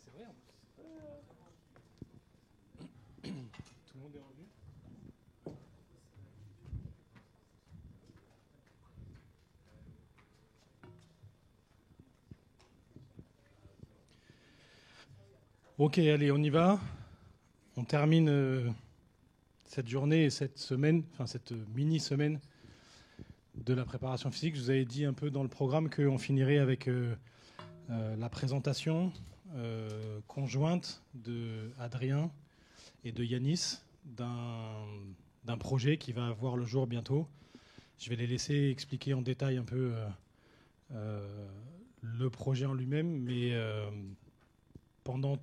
C'est vrai en plus. Tout le monde est revenu. Ok, allez, on y va. On termine cette journée et cette semaine, enfin cette mini-semaine de la préparation physique. Je vous avais dit un peu dans le programme qu'on finirait avec la présentation conjointe de Adrien et de Yanis d'un projet qui va voir le jour bientôt. Je vais les laisser expliquer en détail un peu le projet en lui-même, mais pendant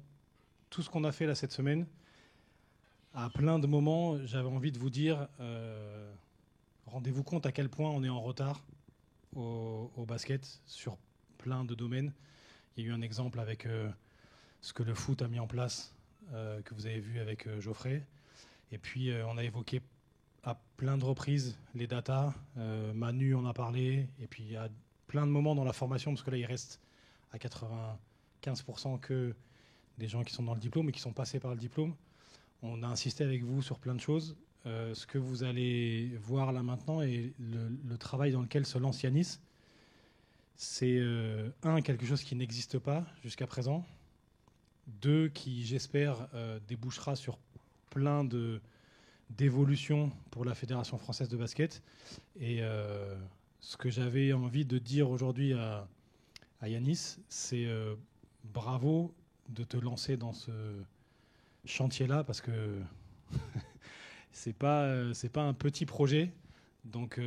tout ce qu'on a fait là cette semaine, à plein de moments, j'avais envie de vous dire, rendez-vous compte à quel point on est en retard au basket sur plein de domaines. Il y a eu un exemple avec ce que le foot a mis en place, que vous avez vu avec Geoffrey. Et puis, on a évoqué à plein de reprises les datas. Manu en a parlé. Et puis, à plein de moments dans la formation, parce que là, il reste à 95% que des gens qui sont dans le diplôme et qui sont passés par le diplôme. On a insisté avec vous sur plein de choses. Ce que vous allez voir là maintenant et le travail dans lequel se lance Yanis, c'est quelque chose qui n'existe pas jusqu'à présent. 2, qui j'espère débouchera sur plein d'évolutions pour la Fédération française de basket. Et ce que j'avais envie de dire aujourd'hui à Yanis, c'est bravo de te lancer dans ce chantier-là, parce que c'est pas un petit projet. Donc,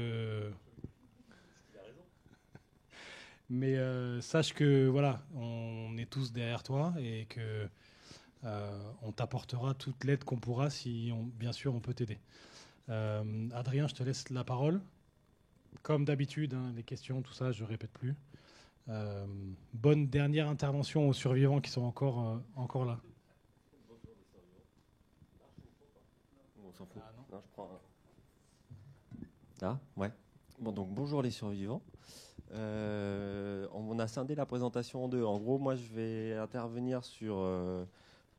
mais sache que voilà, on est tous derrière toi et que on t'apportera toute l'aide qu'on pourra si, bien sûr, on peut t'aider. Adrien, je te laisse la parole. Comme d'habitude, hein, les questions, tout ça, je ne répète plus. Bonne dernière intervention aux survivants qui sont encore là. On s'en fout. Non, je prends un. Ah, ouais. Bon, donc bonjour les survivants. On a scindé la présentation en deux. En gros, moi, je vais intervenir sur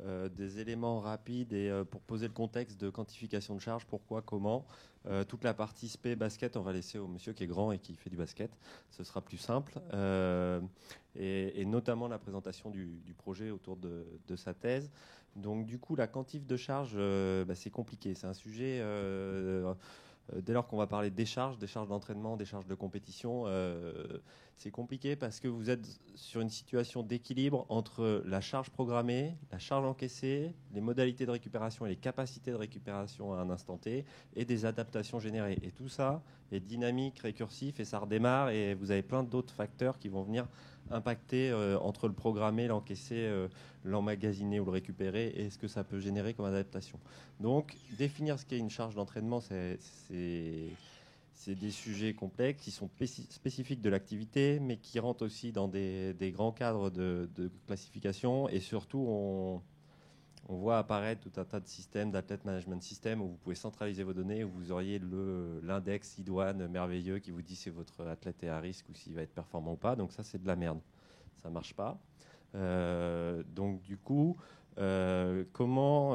des éléments rapides et pour poser le contexte de quantification de charge, pourquoi, comment. Toute la partie spé basket, on va laisser au monsieur qui est grand et qui fait du basket. Ce sera plus simple. Et notamment la présentation du projet autour de sa thèse. Donc, du coup, la quantif de charge, c'est compliqué. C'est un sujet... dès lors qu'on va parler des charges d'entraînement, des charges de compétition, c'est compliqué parce que vous êtes sur une situation d'équilibre entre la charge programmée, la charge encaissée, les modalités de récupération et les capacités de récupération à un instant T et des adaptations générées. Et tout ça est dynamique, récursif et ça redémarre et vous avez plein d'autres facteurs qui vont venir impacter entre le programmé, l'encaissé, l'emmagasiner ou le récupérer et ce que ça peut générer comme adaptation. Donc, définir ce qu'est une charge d'entraînement, c'est des sujets complexes qui sont spécifiques de l'activité, mais qui rentrent aussi dans des grands cadres de classification. Et surtout, on voit apparaître tout un tas de systèmes, d'athlète management system, où vous pouvez centraliser vos données, où vous auriez l'index idoine merveilleux qui vous dit si votre athlète est à risque ou s'il va être performant ou pas. Donc ça, c'est de la merde. Ça ne marche pas. Donc du coup, comment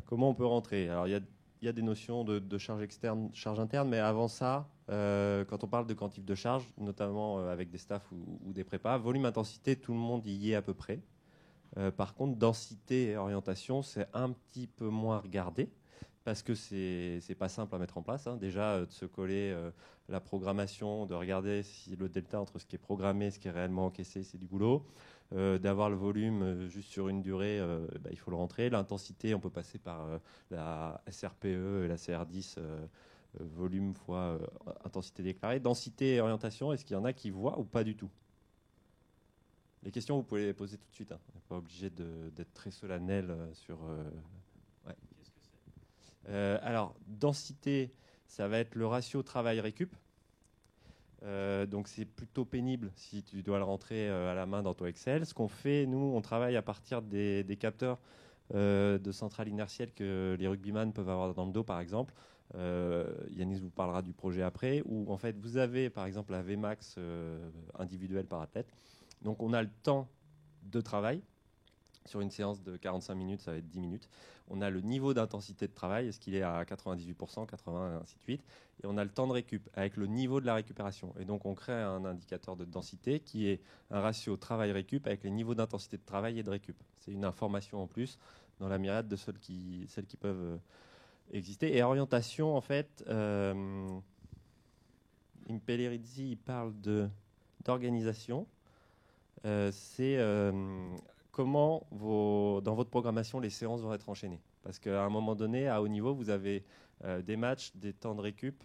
on peut rentrer? Alors il y a des notions de charge externe, charge interne, mais avant ça, quand on parle de quantif de charge, notamment avec des staffs ou des prépas, volume, intensité, tout le monde y est à peu près. Par contre, densité et orientation, c'est un petit peu moins regardé parce que c'est pas simple à mettre en place. Hein. Déjà, de se coller la programmation, de regarder si le delta entre ce qui est programmé et ce qui est réellement encaissé, c'est du boulot. D'avoir le volume juste sur une durée, il faut le rentrer. L'intensité, on peut passer par la SRPE et la CR10, volume fois intensité déclarée. Densité et orientation, est-ce qu'il y en a qui voient ou pas du tout? Les questions, vous pouvez les poser tout de suite. Hein. On n'est pas obligé d'être très solennel sur... Ouais. Qu'est-ce que c'est? Alors, densité, ça va être le ratio travail-récup. Donc, c'est plutôt pénible si tu dois le rentrer à la main dans ton Excel. Ce qu'on fait, nous, on travaille à partir des capteurs de centrale inertielle que les rugbyman peuvent avoir dans le dos, par exemple. Yanis vous parlera du projet après, où en fait, vous avez, par exemple, la Vmax individuelle par athlète. Donc on a le temps de travail Sur une séance de 45 minutes, ça va être 10 minutes. On a le niveau d'intensité de travail, est-ce qu'il est à 98%, 80%, et ainsi de suite. Et on a le temps de récup, avec le niveau de la récupération. Et donc, on crée un indicateur de densité qui est un ratio travail-récup avec les niveaux d'intensité de travail et de récup. C'est une information en plus dans la myriade de celles qui peuvent exister. Et orientation, en fait, Impellerizzi, il parle d'organisation. C'est comment dans votre programmation les séances vont être enchaînées. Parce qu'à un moment donné, à haut niveau, vous avez des matchs, des temps de récup,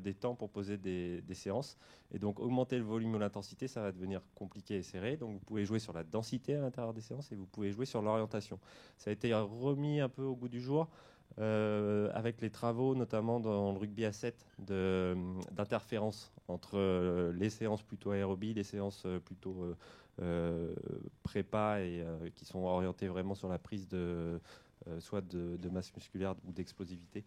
des temps pour poser des séances. Et donc augmenter le volume ou l'intensité, ça va devenir compliqué et serré. Donc vous pouvez jouer sur la densité à l'intérieur des séances et vous pouvez jouer sur l'orientation. Ça a été remis un peu au goût du jour avec les travaux, notamment dans le rugby à 7, d'interférence entre les séances plutôt aérobie, les séances plutôt prépa et qui sont orientées vraiment sur la prise soit de masse musculaire ou d'explosivité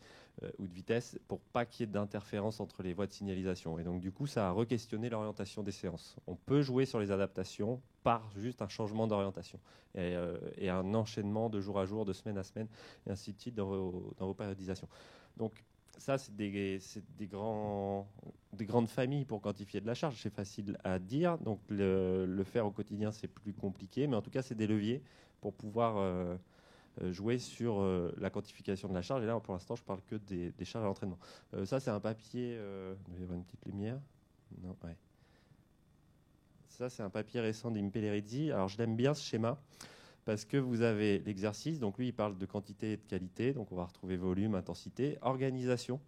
ou de vitesse, pour pas qu'il y ait d'interférence entre les voies de signalisation. Et donc du coup, ça a re-questionné l'orientation des séances. On peut jouer sur les adaptations par juste un changement d'orientation et un enchaînement de jour à jour, de semaine à semaine, et ainsi de suite dans vos périodisations. Donc ça, c'est des grandes familles pour quantifier de la charge. C'est facile à dire. Donc, le faire au quotidien, c'est plus compliqué. Mais en tout cas, c'est des leviers pour pouvoir jouer sur la quantification de la charge. Et là, pour l'instant, je parle que des charges à l'entraînement. Ça, c'est un papier... il va y avoir une petite lumière. Non, ouais. Ça, c'est un papier récent d'Impellerizzi. Alors, je l'aime bien, ce schéma, parce que vous avez l'exercice, donc lui il parle de quantité et de qualité, donc on va retrouver volume, intensité, organisation,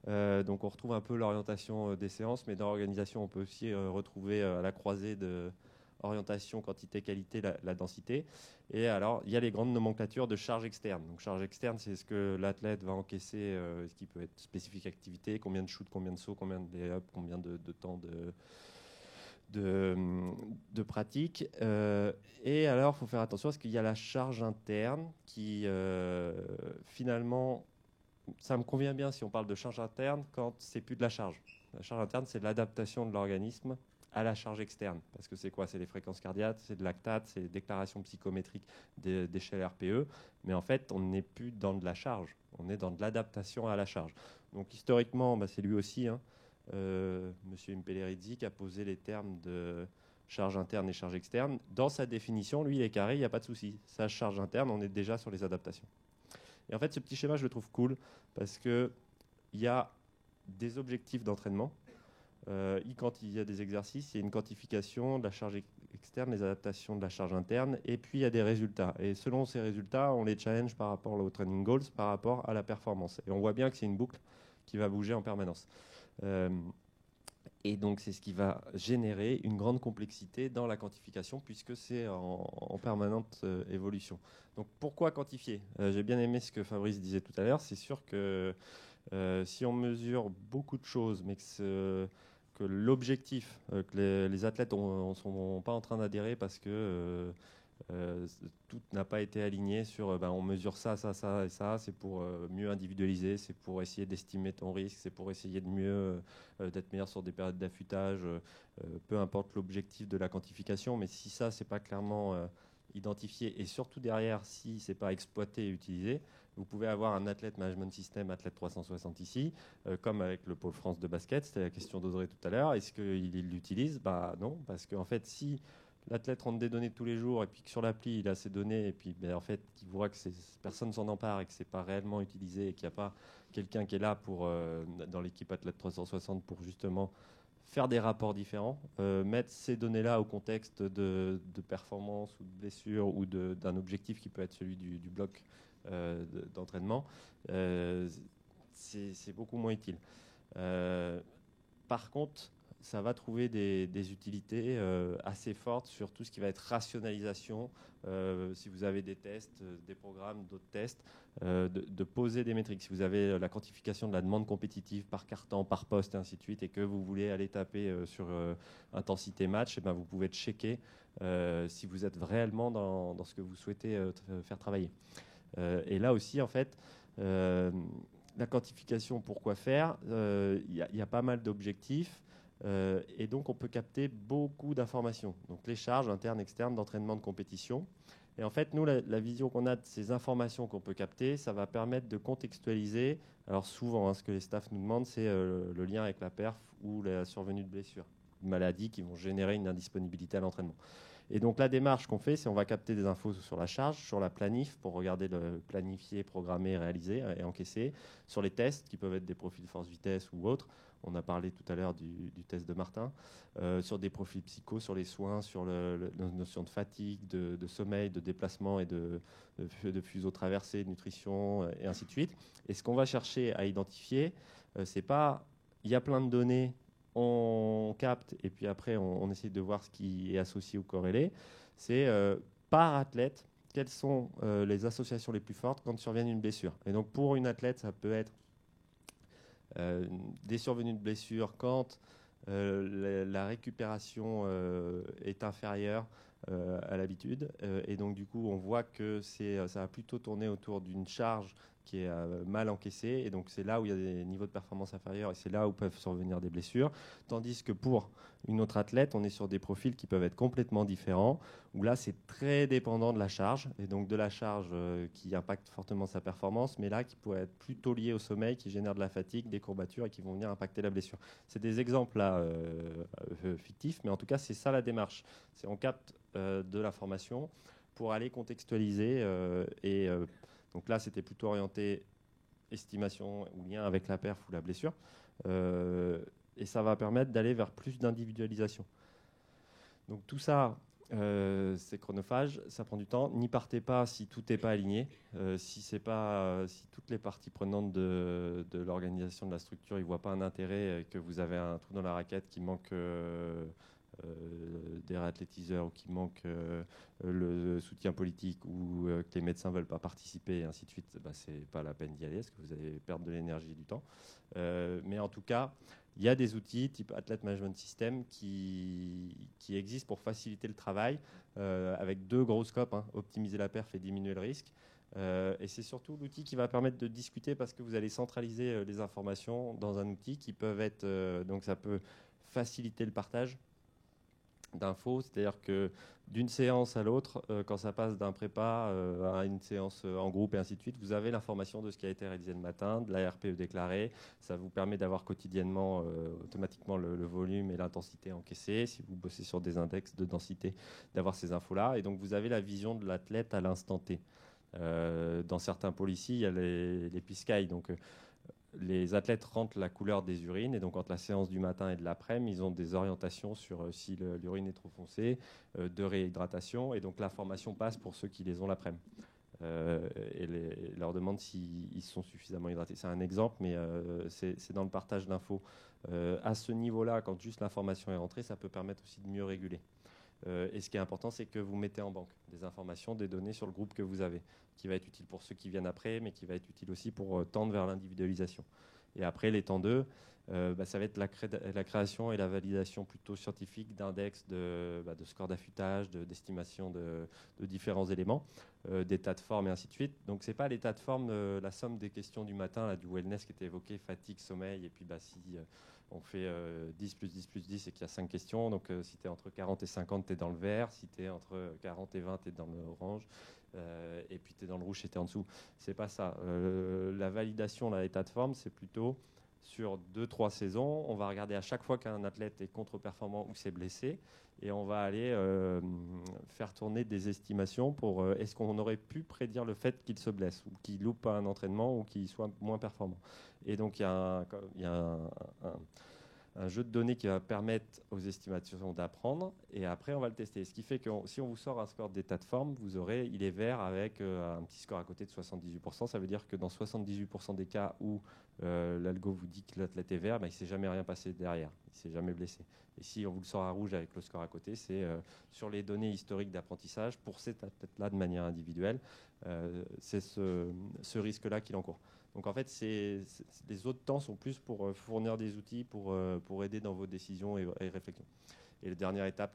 donc on retrouve un peu l'orientation des séances, mais dans l'organisation on peut aussi retrouver à la croisée de orientation, quantité, qualité, la densité. Et alors il y a les grandes nomenclatures de charge externe. Donc charge externe, c'est ce que l'athlète va encaisser, ce qui peut être spécifique activité, combien de shoots, combien de sauts, combien de lay-up, combien de temps de pratique. Et alors, il faut faire attention parce qu'il y a la charge interne qui, finalement, ça me convient bien si on parle de charge interne quand c'est plus de la charge. La charge interne, c'est l'adaptation de l'organisme à la charge externe. Parce que c'est quoi? C'est les fréquences cardiaques, c'est de lactate, c'est les déclarations psychométriques d'échelle RPE. Mais en fait, on n'est plus dans de la charge. On est dans de l'adaptation à la charge. Donc historiquement, c'est lui aussi, Monsieur Impellerizzi, qui a posé les termes de charge interne et charge externe. Dans sa définition, lui, il est carré, il n'y a pas de souci. Sa charge interne, on est déjà sur les adaptations. Et en fait, ce petit schéma, je le trouve cool parce qu'il y a des objectifs d'entraînement. Quand il y a des exercices, il y a une quantification de la charge externe, les adaptations de la charge interne, et puis il y a des résultats. Et selon ces résultats, on les challenge par rapport aux training goals, par rapport à la performance. Et on voit bien que c'est une boucle qui va bouger en permanence. Et donc, c'est ce qui va générer une grande complexité dans la quantification, puisque c'est en permanente évolution. Donc, pourquoi quantifier? J'ai bien aimé ce que Fabrice disait tout à l'heure. C'est sûr que si on mesure beaucoup de choses, mais que l'objectif, que les athlètes ne sont pas en train d'adhérer parce que tout n'a pas été aligné sur on mesure ça, ça, ça et ça, c'est pour mieux individualiser, c'est pour essayer d'estimer ton risque, c'est pour essayer de mieux d'être meilleur sur des périodes d'affûtage, peu importe l'objectif de la quantification, mais si ça c'est pas clairement identifié et surtout derrière si c'est pas exploité et utilisé, vous pouvez avoir un athlète management system, athlète 360 ici, comme avec le pôle France de basket, c'était la question d'Audrey tout à l'heure, est-ce qu'il l'utilise? Non, parce qu'en fait si l'athlète rentre des données tous les jours et puis que sur l'appli il a ces données et puis en fait il voit que personne s'en empare et que c'est pas réellement utilisé et qu'il n'y a pas quelqu'un qui est là pour dans l'équipe athlète 360 pour justement faire des rapports différents, mettre ces données-là au contexte de performance ou de blessure ou d'un objectif qui peut être celui du bloc d'entraînement, c'est beaucoup moins utile. Par contre, ça va trouver des utilités assez fortes sur tout ce qui va être rationalisation. Si vous avez des tests, des programmes, d'autres tests, de poser des métriques. Si vous avez la quantification de la demande compétitive par carton, par poste, et ainsi de suite, et que vous voulez aller taper sur intensité match, et vous pouvez checker si vous êtes réellement dans ce que vous souhaitez faire travailler. Et là aussi, en fait, la quantification, pourquoi faire? Il y a pas mal d'objectifs. Et donc, on peut capter beaucoup d'informations. Donc, les charges internes, externes d'entraînement de compétition. Et en fait, nous, la vision qu'on a de ces informations qu'on peut capter, ça va permettre de contextualiser. Alors, souvent, ce que les staffs nous demandent, c'est le lien avec la perf ou la survenue de blessures, de maladies qui vont générer une indisponibilité à l'entraînement. Et donc la démarche qu'on fait, c'est on va capter des infos sur la charge, sur la planif, pour regarder le planifier, programmer, réaliser et encaisser, sur les tests, qui peuvent être des profils force-vitesse ou autres. On a parlé tout à l'heure du test de Martin, sur des profils psycho, sur les soins, sur la notion de fatigue, de sommeil, de déplacement et de fuseaux traversés, de nutrition, et ainsi de suite. Et ce qu'on va chercher à identifier, c'est pas... Il y a plein de données, on capte et puis après on essaie de voir ce qui est associé ou corrélé. C'est par athlète, quelles sont les associations les plus fortes quand survient une blessure. Et donc pour une athlète, ça peut être des survenues de blessures quand la récupération est inférieure à l'habitude. Et donc du coup, on voit que ça va plutôt tourner autour d'une charge qui est mal encaissée. Et donc c'est là où il y a des niveaux de performance inférieurs et c'est là où peuvent survenir des blessures. Tandis que pour une autre athlète, on est sur des profils qui peuvent être complètement différents, où là c'est très dépendant de la charge, et donc de la charge qui impacte fortement sa performance, mais là qui pourrait être plutôt lié au sommeil, qui génère de la fatigue, des courbatures et qui vont venir impacter la blessure. C'est des exemples là fictifs, mais en tout cas c'est ça la démarche. C'est on capte de l'information pour aller contextualiser donc là c'était plutôt orienté estimation ou lien avec la perf ou la blessure. Et ça va permettre d'aller vers plus d'individualisation. Donc tout ça, c'est chronophage, ça prend du temps. N'y partez pas si tout n'est pas aligné. Si toutes les parties prenantes de l'organisation de la structure ne voient pas un intérêt, que vous avez un trou dans la raquette qui manque des réathlétiseurs ou qui manque le soutien politique ou que les médecins ne veulent pas participer et ainsi de suite, c'est pas la peine d'y aller parce que vous allez perdre de l'énergie et du temps. Mais en tout cas, il y a des outils type Athlete Management System qui existent pour faciliter le travail avec deux gros scopes, optimiser la perf et diminuer le risque. Et c'est surtout l'outil qui va permettre de discuter parce que vous allez centraliser les informations dans un outil qui peuvent être... donc ça peut faciliter le partage d'infos, c'est-à-dire que d'une séance à l'autre, quand ça passe d'un prépa à une séance en groupe et ainsi de suite, vous avez l'information de ce qui a été réalisé le matin, de la RPE déclarée. Ça vous permet d'avoir quotidiennement automatiquement le volume et l'intensité encaissée. Si vous bossez sur des index de densité, d'avoir ces infos-là. Et donc vous avez la vision de l'athlète à l'instant T. Dans certains pôles ici, il y a les PISCAI, donc les athlètes rentrent la couleur des urines et donc entre la séance du matin et de l'après-midi, ils ont des orientations sur si l'urine est trop foncée, de réhydratation, et donc l'information passe pour ceux qui les ont l'après-midi. Et leur demande s'ils sont suffisamment hydratés. C'est un exemple, mais c'est dans le partage d'infos. À ce niveau-là, quand juste l'information est rentrée, ça peut permettre aussi de mieux réguler. Et ce qui est important, c'est que vous mettez en banque des informations, des données sur le groupe que vous avez, qui va être utile pour ceux qui viennent après, mais qui va être utile aussi pour tendre vers l'individualisation. Et après, les temps 2, ça va être la création et la validation plutôt scientifique d'index, de scores d'affûtage, d'estimation de différents éléments, d'états de forme et ainsi de suite. Donc, ce n'est pas l'état de forme, la somme des questions du matin, là, du wellness qui était évoqué, fatigue, sommeil, et puis si on fait 10 plus 10 plus 10 et qu'il y a 5 questions. Donc, si tu es entre 40 et 50, tu es dans le vert. Si tu es entre 40 et 20, tu es dans l'orange. Et puis, tu es dans le rouge et tu es en dessous. C'est pas ça. La validation, l'état de forme, c'est plutôt sur 2-3 saisons. On va regarder à chaque fois qu'un athlète est contre-performant ou s'est blessé. Et on va aller faire tourner des estimations pour est-ce qu'on aurait pu prédire le fait qu'il se blesse ou qu'il loupe un entraînement ou qu'il soit moins performant. Et donc, il y a un jeu de données qui va permettre aux estimations d'apprendre. Et après, on va le tester. Ce qui fait que si on vous sort un score d'état de forme, il est vert avec un petit score à côté de 78%. Ça veut dire que dans 78% des cas où l'algo vous dit que l'athlète est vert, il ne s'est jamais rien passé derrière. Il ne s'est jamais blessé. Et si on vous le sort à rouge avec le score à côté, c'est sur les données historiques d'apprentissage, pour cet athlète-là de manière individuelle, c'est ce risque-là qu'il encourt. Donc en fait, les autres temps sont plus pour fournir des outils pour aider dans vos décisions et réflexions. Et les dernières étapes,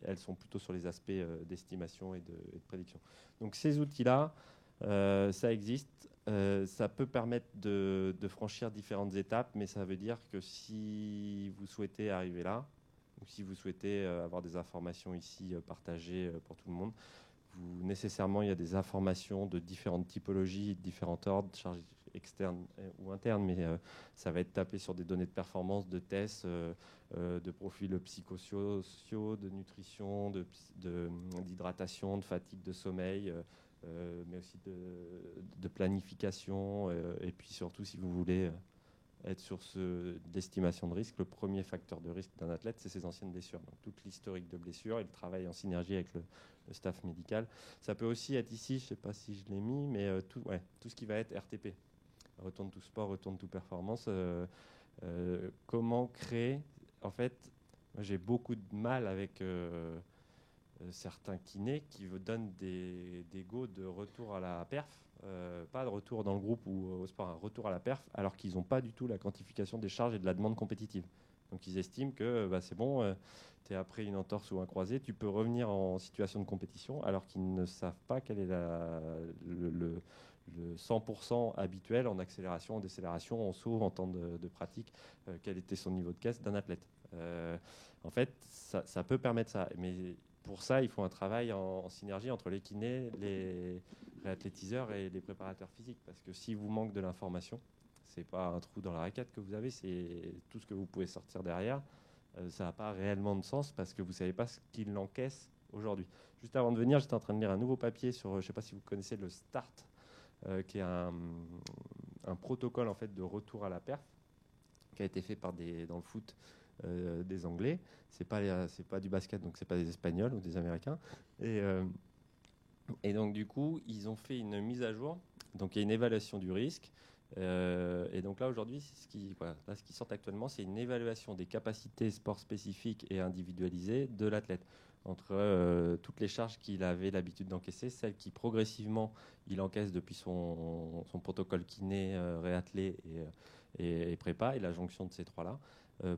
elles sont plutôt sur les aspects d'estimation et de prédiction. Donc ces outils-là, Ça existe. Ça peut permettre de franchir différentes étapes, mais ça veut dire que si vous souhaitez arriver là, ou si vous souhaitez avoir des informations ici partagées pour tout le monde, nécessairement, il y a des informations de différentes typologies, de différents ordres, charges externes ou internes, mais ça va être tapé sur des données de performance, de tests, de profils psychosociaux, de nutrition, d'hydratation, de fatigue, de sommeil, mais aussi de planification. Et puis surtout, si vous voulez être sur l'estimation de risque, le premier facteur de risque d'un athlète, c'est ses anciennes blessures. Donc toute l'historique de blessures et le travail en synergie avec le staff médical. Ça peut aussi être ici, je ne sais pas si je l'ai mis, mais tout ce qui va être RTP. Retourne tout sport, retourne tout performance. Comment créer... En fait, moi, j'ai beaucoup de mal avec certains kinés qui vous donnent des go de retour à la perf. Pas de retour dans le groupe ou au sport, un retour à la perf, alors qu'ils n'ont pas du tout la quantification des charges et de la demande compétitive. Donc ils estiment que c'est bon, tu es après une entorse ou un croisé, tu peux revenir en situation de compétition, alors qu'ils ne savent pas quel est le 100% habituel en accélération, en décélération, en saut, en temps de pratique, quel était son niveau de caisse d'un athlète. En fait, ça peut permettre ça, mais pour ça, il faut un travail en synergie entre les kinés, les réathlétiseurs et les préparateurs physiques. Parce que si vous manque de l'information, c'est pas un trou dans la raquette que vous avez, c'est tout ce que vous pouvez sortir derrière. Ça n'a pas réellement de sens parce que vous ne savez pas ce qu'il encaisse aujourd'hui. Juste avant de venir, j'étais en train de lire un nouveau papier sur, je ne sais pas si vous connaissez le START, qui est un protocole en fait de retour à la perf qui a été fait dans le foot des Anglais. C'est pas du basket, donc c'est pas des Espagnols ou des Américains. Et donc du coup, ils ont fait une mise à jour. Donc il y a une évaluation du risque. Et donc là aujourd'hui, ce qui sort actuellement, c'est une évaluation des capacités sport spécifiques et individualisées de l'athlète entre toutes les charges qu'il avait l'habitude d'encaisser, celles qui progressivement il encaisse depuis son protocole kiné, réathlé et prépa, et la jonction de ces trois-là,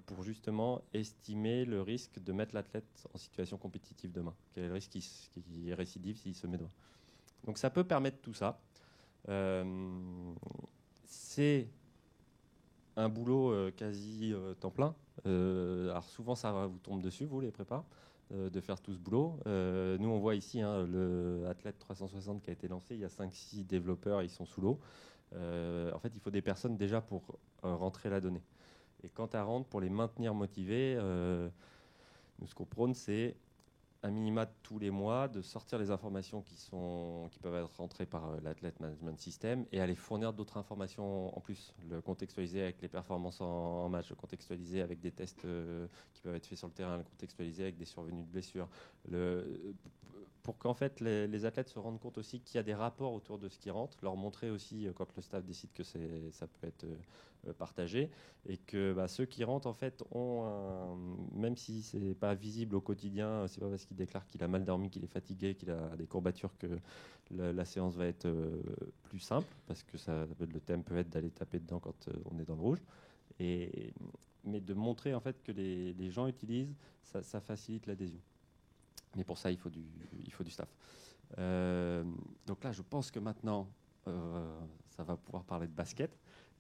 pour justement estimer le risque de mettre l'athlète en situation compétitive demain. Quel est le risque qui récidive s'il se met demain. Donc ça peut permettre tout ça. C'est un boulot quasi temps plein. Alors souvent ça vous tombe dessus, vous les prépas, de faire tout ce boulot. Nous on voit ici le Athlète 360 qui a été lancé, il y a 5-6 développeurs, ils sont sous l'eau. En fait il faut des personnes déjà pour rentrer la donnée. Et quant à rendre, pour les maintenir motivés, nous ce qu'on prône c'est un minima tous les mois, de sortir les informations qui peuvent être rentrées par l'Athlète Management System et aller fournir d'autres informations en plus. Le contextualiser avec les performances en match, le contextualiser avec des tests qui peuvent être faits sur le terrain, le contextualiser avec des survenues de blessures. Pour qu'en fait les athlètes se rendent compte aussi qu'il y a des rapports autour de ce qui rentre, leur montrer aussi quand le staff décide que ça peut être partagé, et que ceux qui rentrent en fait même si c'est pas visible au quotidien, c'est pas parce qu'il déclare qu'il a mal dormi, qu'il est fatigué, qu'il a des courbatures que la séance va être plus simple, parce que le thème peut être d'aller taper dedans quand on est dans le rouge, mais de montrer en fait que les gens utilisent, ça facilite l'adhésion. Mais pour ça, il faut du staff. Donc là, je pense que maintenant, ça va pouvoir parler de basket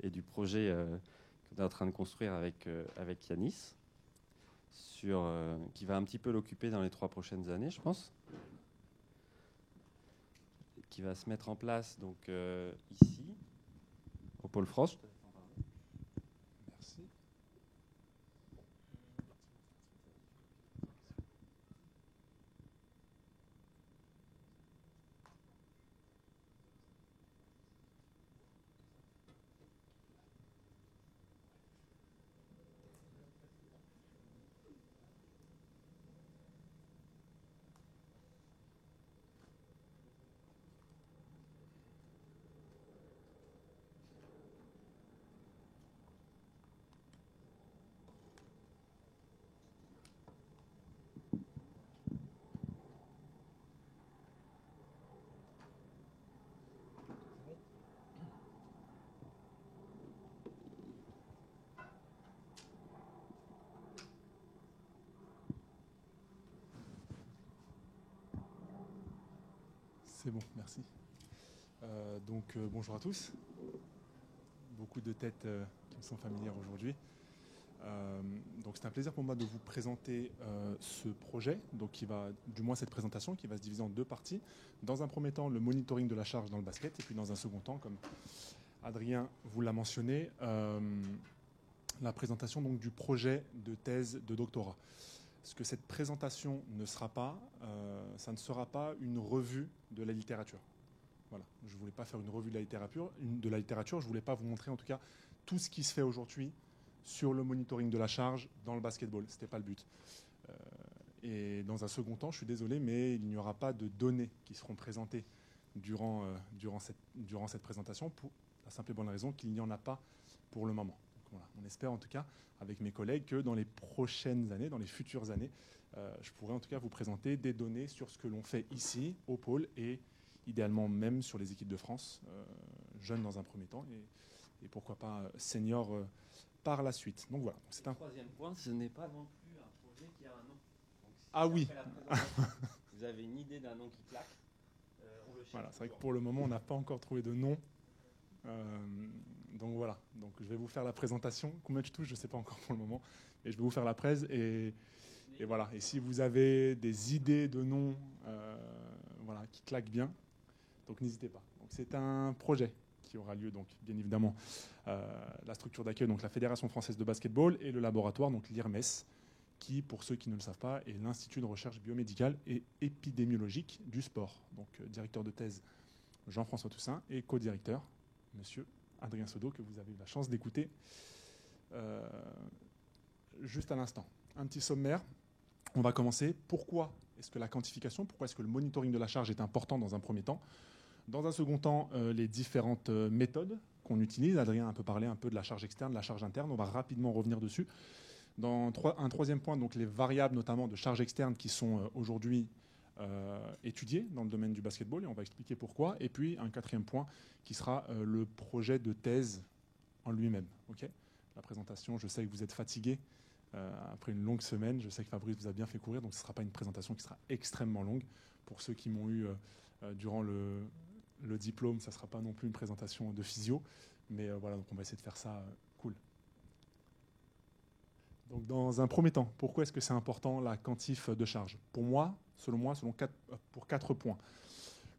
et du projet qu'on est en train de construire avec Yanis, qui va un petit peu l'occuper dans les 3 prochaines années, je pense, qui va se mettre en place donc ici, au Pôle France. Merci. C'est bon, merci. Bonjour à tous. Beaucoup de têtes qui me sont familières aujourd'hui. Donc c'est un plaisir pour moi de vous présenter ce projet, donc du moins cette présentation qui va se diviser en deux parties. Dans un premier temps, le monitoring de la charge dans le basket, et puis dans un second temps, comme Adrien vous l'a mentionné, la présentation donc du projet de thèse de doctorat. Ce que cette présentation ne sera pas, ça ne sera pas une revue de la littérature. Voilà. Je ne voulais pas faire une revue de la littérature. Je ne voulais pas vous montrer en tout cas tout ce qui se fait aujourd'hui sur le monitoring de la charge dans le basketball. Ce n'était pas le but. Et dans un second temps, je suis désolé, mais il n'y aura pas de données qui seront présentées durant cette présentation pour la simple et bonne raison qu'il n'y en a pas pour le moment. Donc, voilà. On espère en tout cas avec mes collègues que dans les prochaines années, dans les futures années, je pourrai en tout cas vous présenter des données sur ce que l'on fait ici au pôle et idéalement même sur les équipes de France, jeunes dans un premier temps et pourquoi pas seniors par la suite. Donc voilà. C'est un troisième point, ce n'est pas non plus un projet qui a un nom. Donc, ah oui. Vous avez une idée d'un nom qui claque. Voilà, c'est vrai que pour le moment, on n'a pas encore trouvé de nom. Donc voilà. Donc je vais vous faire la présentation. Combien tu touches, je ne sais pas encore pour le moment. Et je vais vous faire la presse et voilà. Et si vous avez des idées de noms voilà, qui claquent bien, donc n'hésitez pas. Donc c'est un projet qui aura lieu, donc bien évidemment, la structure d'accueil, donc la Fédération française de basketball, et le laboratoire, donc l'IRMES, qui, pour ceux qui ne le savent pas, est l'Institut de recherche biomédicale et épidémiologique du sport. Donc directeur de thèse Jean-François Toussaint et co-directeur monsieur Adrien Sodot, que vous avez eu la chance d'écouter juste à l'instant. Un petit sommaire. On va commencer. Pourquoi est-ce que la quantification, pourquoi est-ce que le monitoring de la charge est important dans un premier temps? Dans un second temps, les différentes méthodes qu'on utilise. Adrien a parlé un peu de la charge externe, de la charge interne. On va rapidement revenir dessus. Dans un troisième point, donc les variables notamment de charge externe qui sont aujourd'hui étudiées dans le domaine du basketball, et on va expliquer pourquoi. Et puis un quatrième point qui sera le projet de thèse en lui-même. Okay, la présentation, je sais que vous êtes fatigués après une longue semaine. Je sais que Fabrice vous a bien fait courir, donc ce ne sera pas une présentation qui sera extrêmement longue. Pour ceux qui m'ont eu durant le diplôme, ça ne sera pas non plus une présentation de physio, mais voilà, donc on va essayer de faire ça cool. Donc dans un premier temps, pourquoi est-ce que c'est important la quantif de charge? Pour quatre points.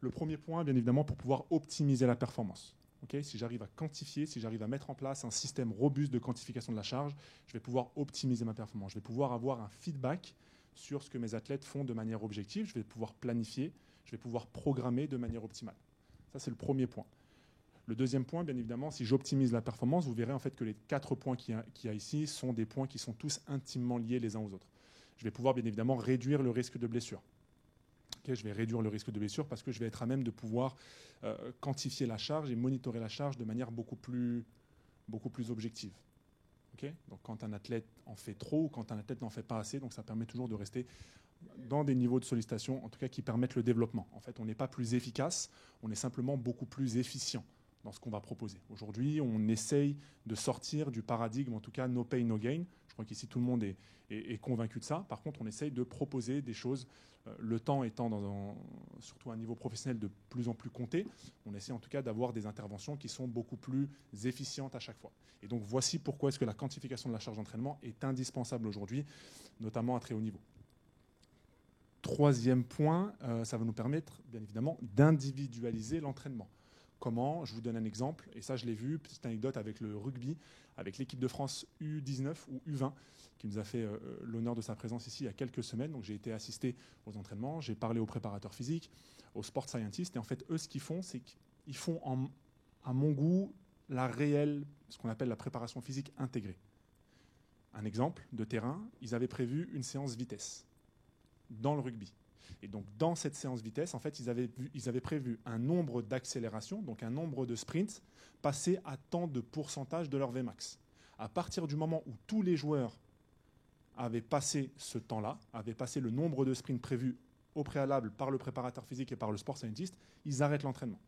Le premier point, bien évidemment, pour pouvoir optimiser la performance. Okay, si j'arrive à quantifier, si j'arrive à mettre en place un système robuste de quantification de la charge, je vais pouvoir optimiser ma performance. Je vais pouvoir avoir un feedback sur ce que mes athlètes font de manière objective. Je vais pouvoir planifier, je vais pouvoir programmer de manière optimale. Ça, c'est le premier point. Le deuxième point, bien évidemment, si j'optimise la performance, vous verrez en fait que les 4 points qu'il y a ici sont des points qui sont tous intimement liés les uns aux autres. Je vais pouvoir bien évidemment réduire le risque de blessure. Okay, je vais réduire le risque de blessure parce que je vais être à même de pouvoir quantifier la charge et monitorer la charge de manière beaucoup plus objective. Okay, donc quand un athlète en fait trop ou quand un athlète n'en fait pas assez, donc ça permet toujours de rester dans des niveaux de sollicitation, en tout cas qui permettent le développement. En fait, on n'est pas plus efficace, on est simplement beaucoup plus efficient dans ce qu'on va proposer. Aujourd'hui, on essaye de sortir du paradigme, en tout cas no pay, no gain. Je crois qu'ici, tout le monde est convaincu de ça. Par contre, on essaye de proposer des choses, le temps étant surtout à un niveau professionnel de plus en plus compté, on essaie en tout cas d'avoir des interventions qui sont beaucoup plus efficientes à chaque fois. Et donc, voici pourquoi est-ce que la quantification de la charge d'entraînement est indispensable aujourd'hui, notamment à très haut niveau. Troisième point, ça va nous permettre, bien évidemment, d'individualiser l'entraînement. Comment? Je vous donne un exemple, et ça je l'ai vu, petite anecdote avec le rugby, avec l'équipe de France U19 ou U20, qui nous a fait l'honneur de sa présence ici il y a quelques semaines. Donc j'ai été assisté aux entraînements, j'ai parlé aux préparateurs physiques, aux sport scientists, et en fait eux ce qu'ils font, c'est qu'ils font à mon goût ce qu'on appelle la préparation physique intégrée. Un exemple de terrain, ils avaient prévu une séance vitesse dans le rugby. Et donc, dans cette séance vitesse, en fait, ils avaient prévu un nombre d'accélérations, donc un nombre de sprints, passés à tant de pourcentage de leur Vmax. À partir du moment où tous les joueurs avaient passé ce temps-là, avaient passé le nombre de sprints prévus au préalable par le préparateur physique et par le sport scientist, ils arrêtent l'entraînement.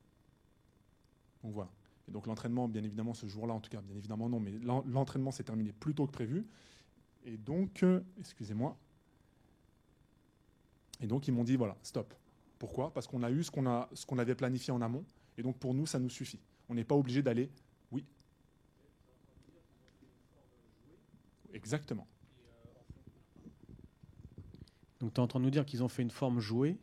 Donc voilà. Et donc l'entraînement, bien évidemment, ce jour-là, en tout cas, bien évidemment non, mais l'entraînement s'est terminé plus tôt que prévu. Et donc, excusez-moi. Et donc, ils m'ont dit, voilà, stop. Pourquoi? Parce qu'on a eu ce qu'on avait planifié en amont. Et donc pour nous, ça nous suffit. On n'est pas obligé d'aller... Oui. Exactement. Donc tu es en train de nous dire qu'ils ont fait une forme jouée.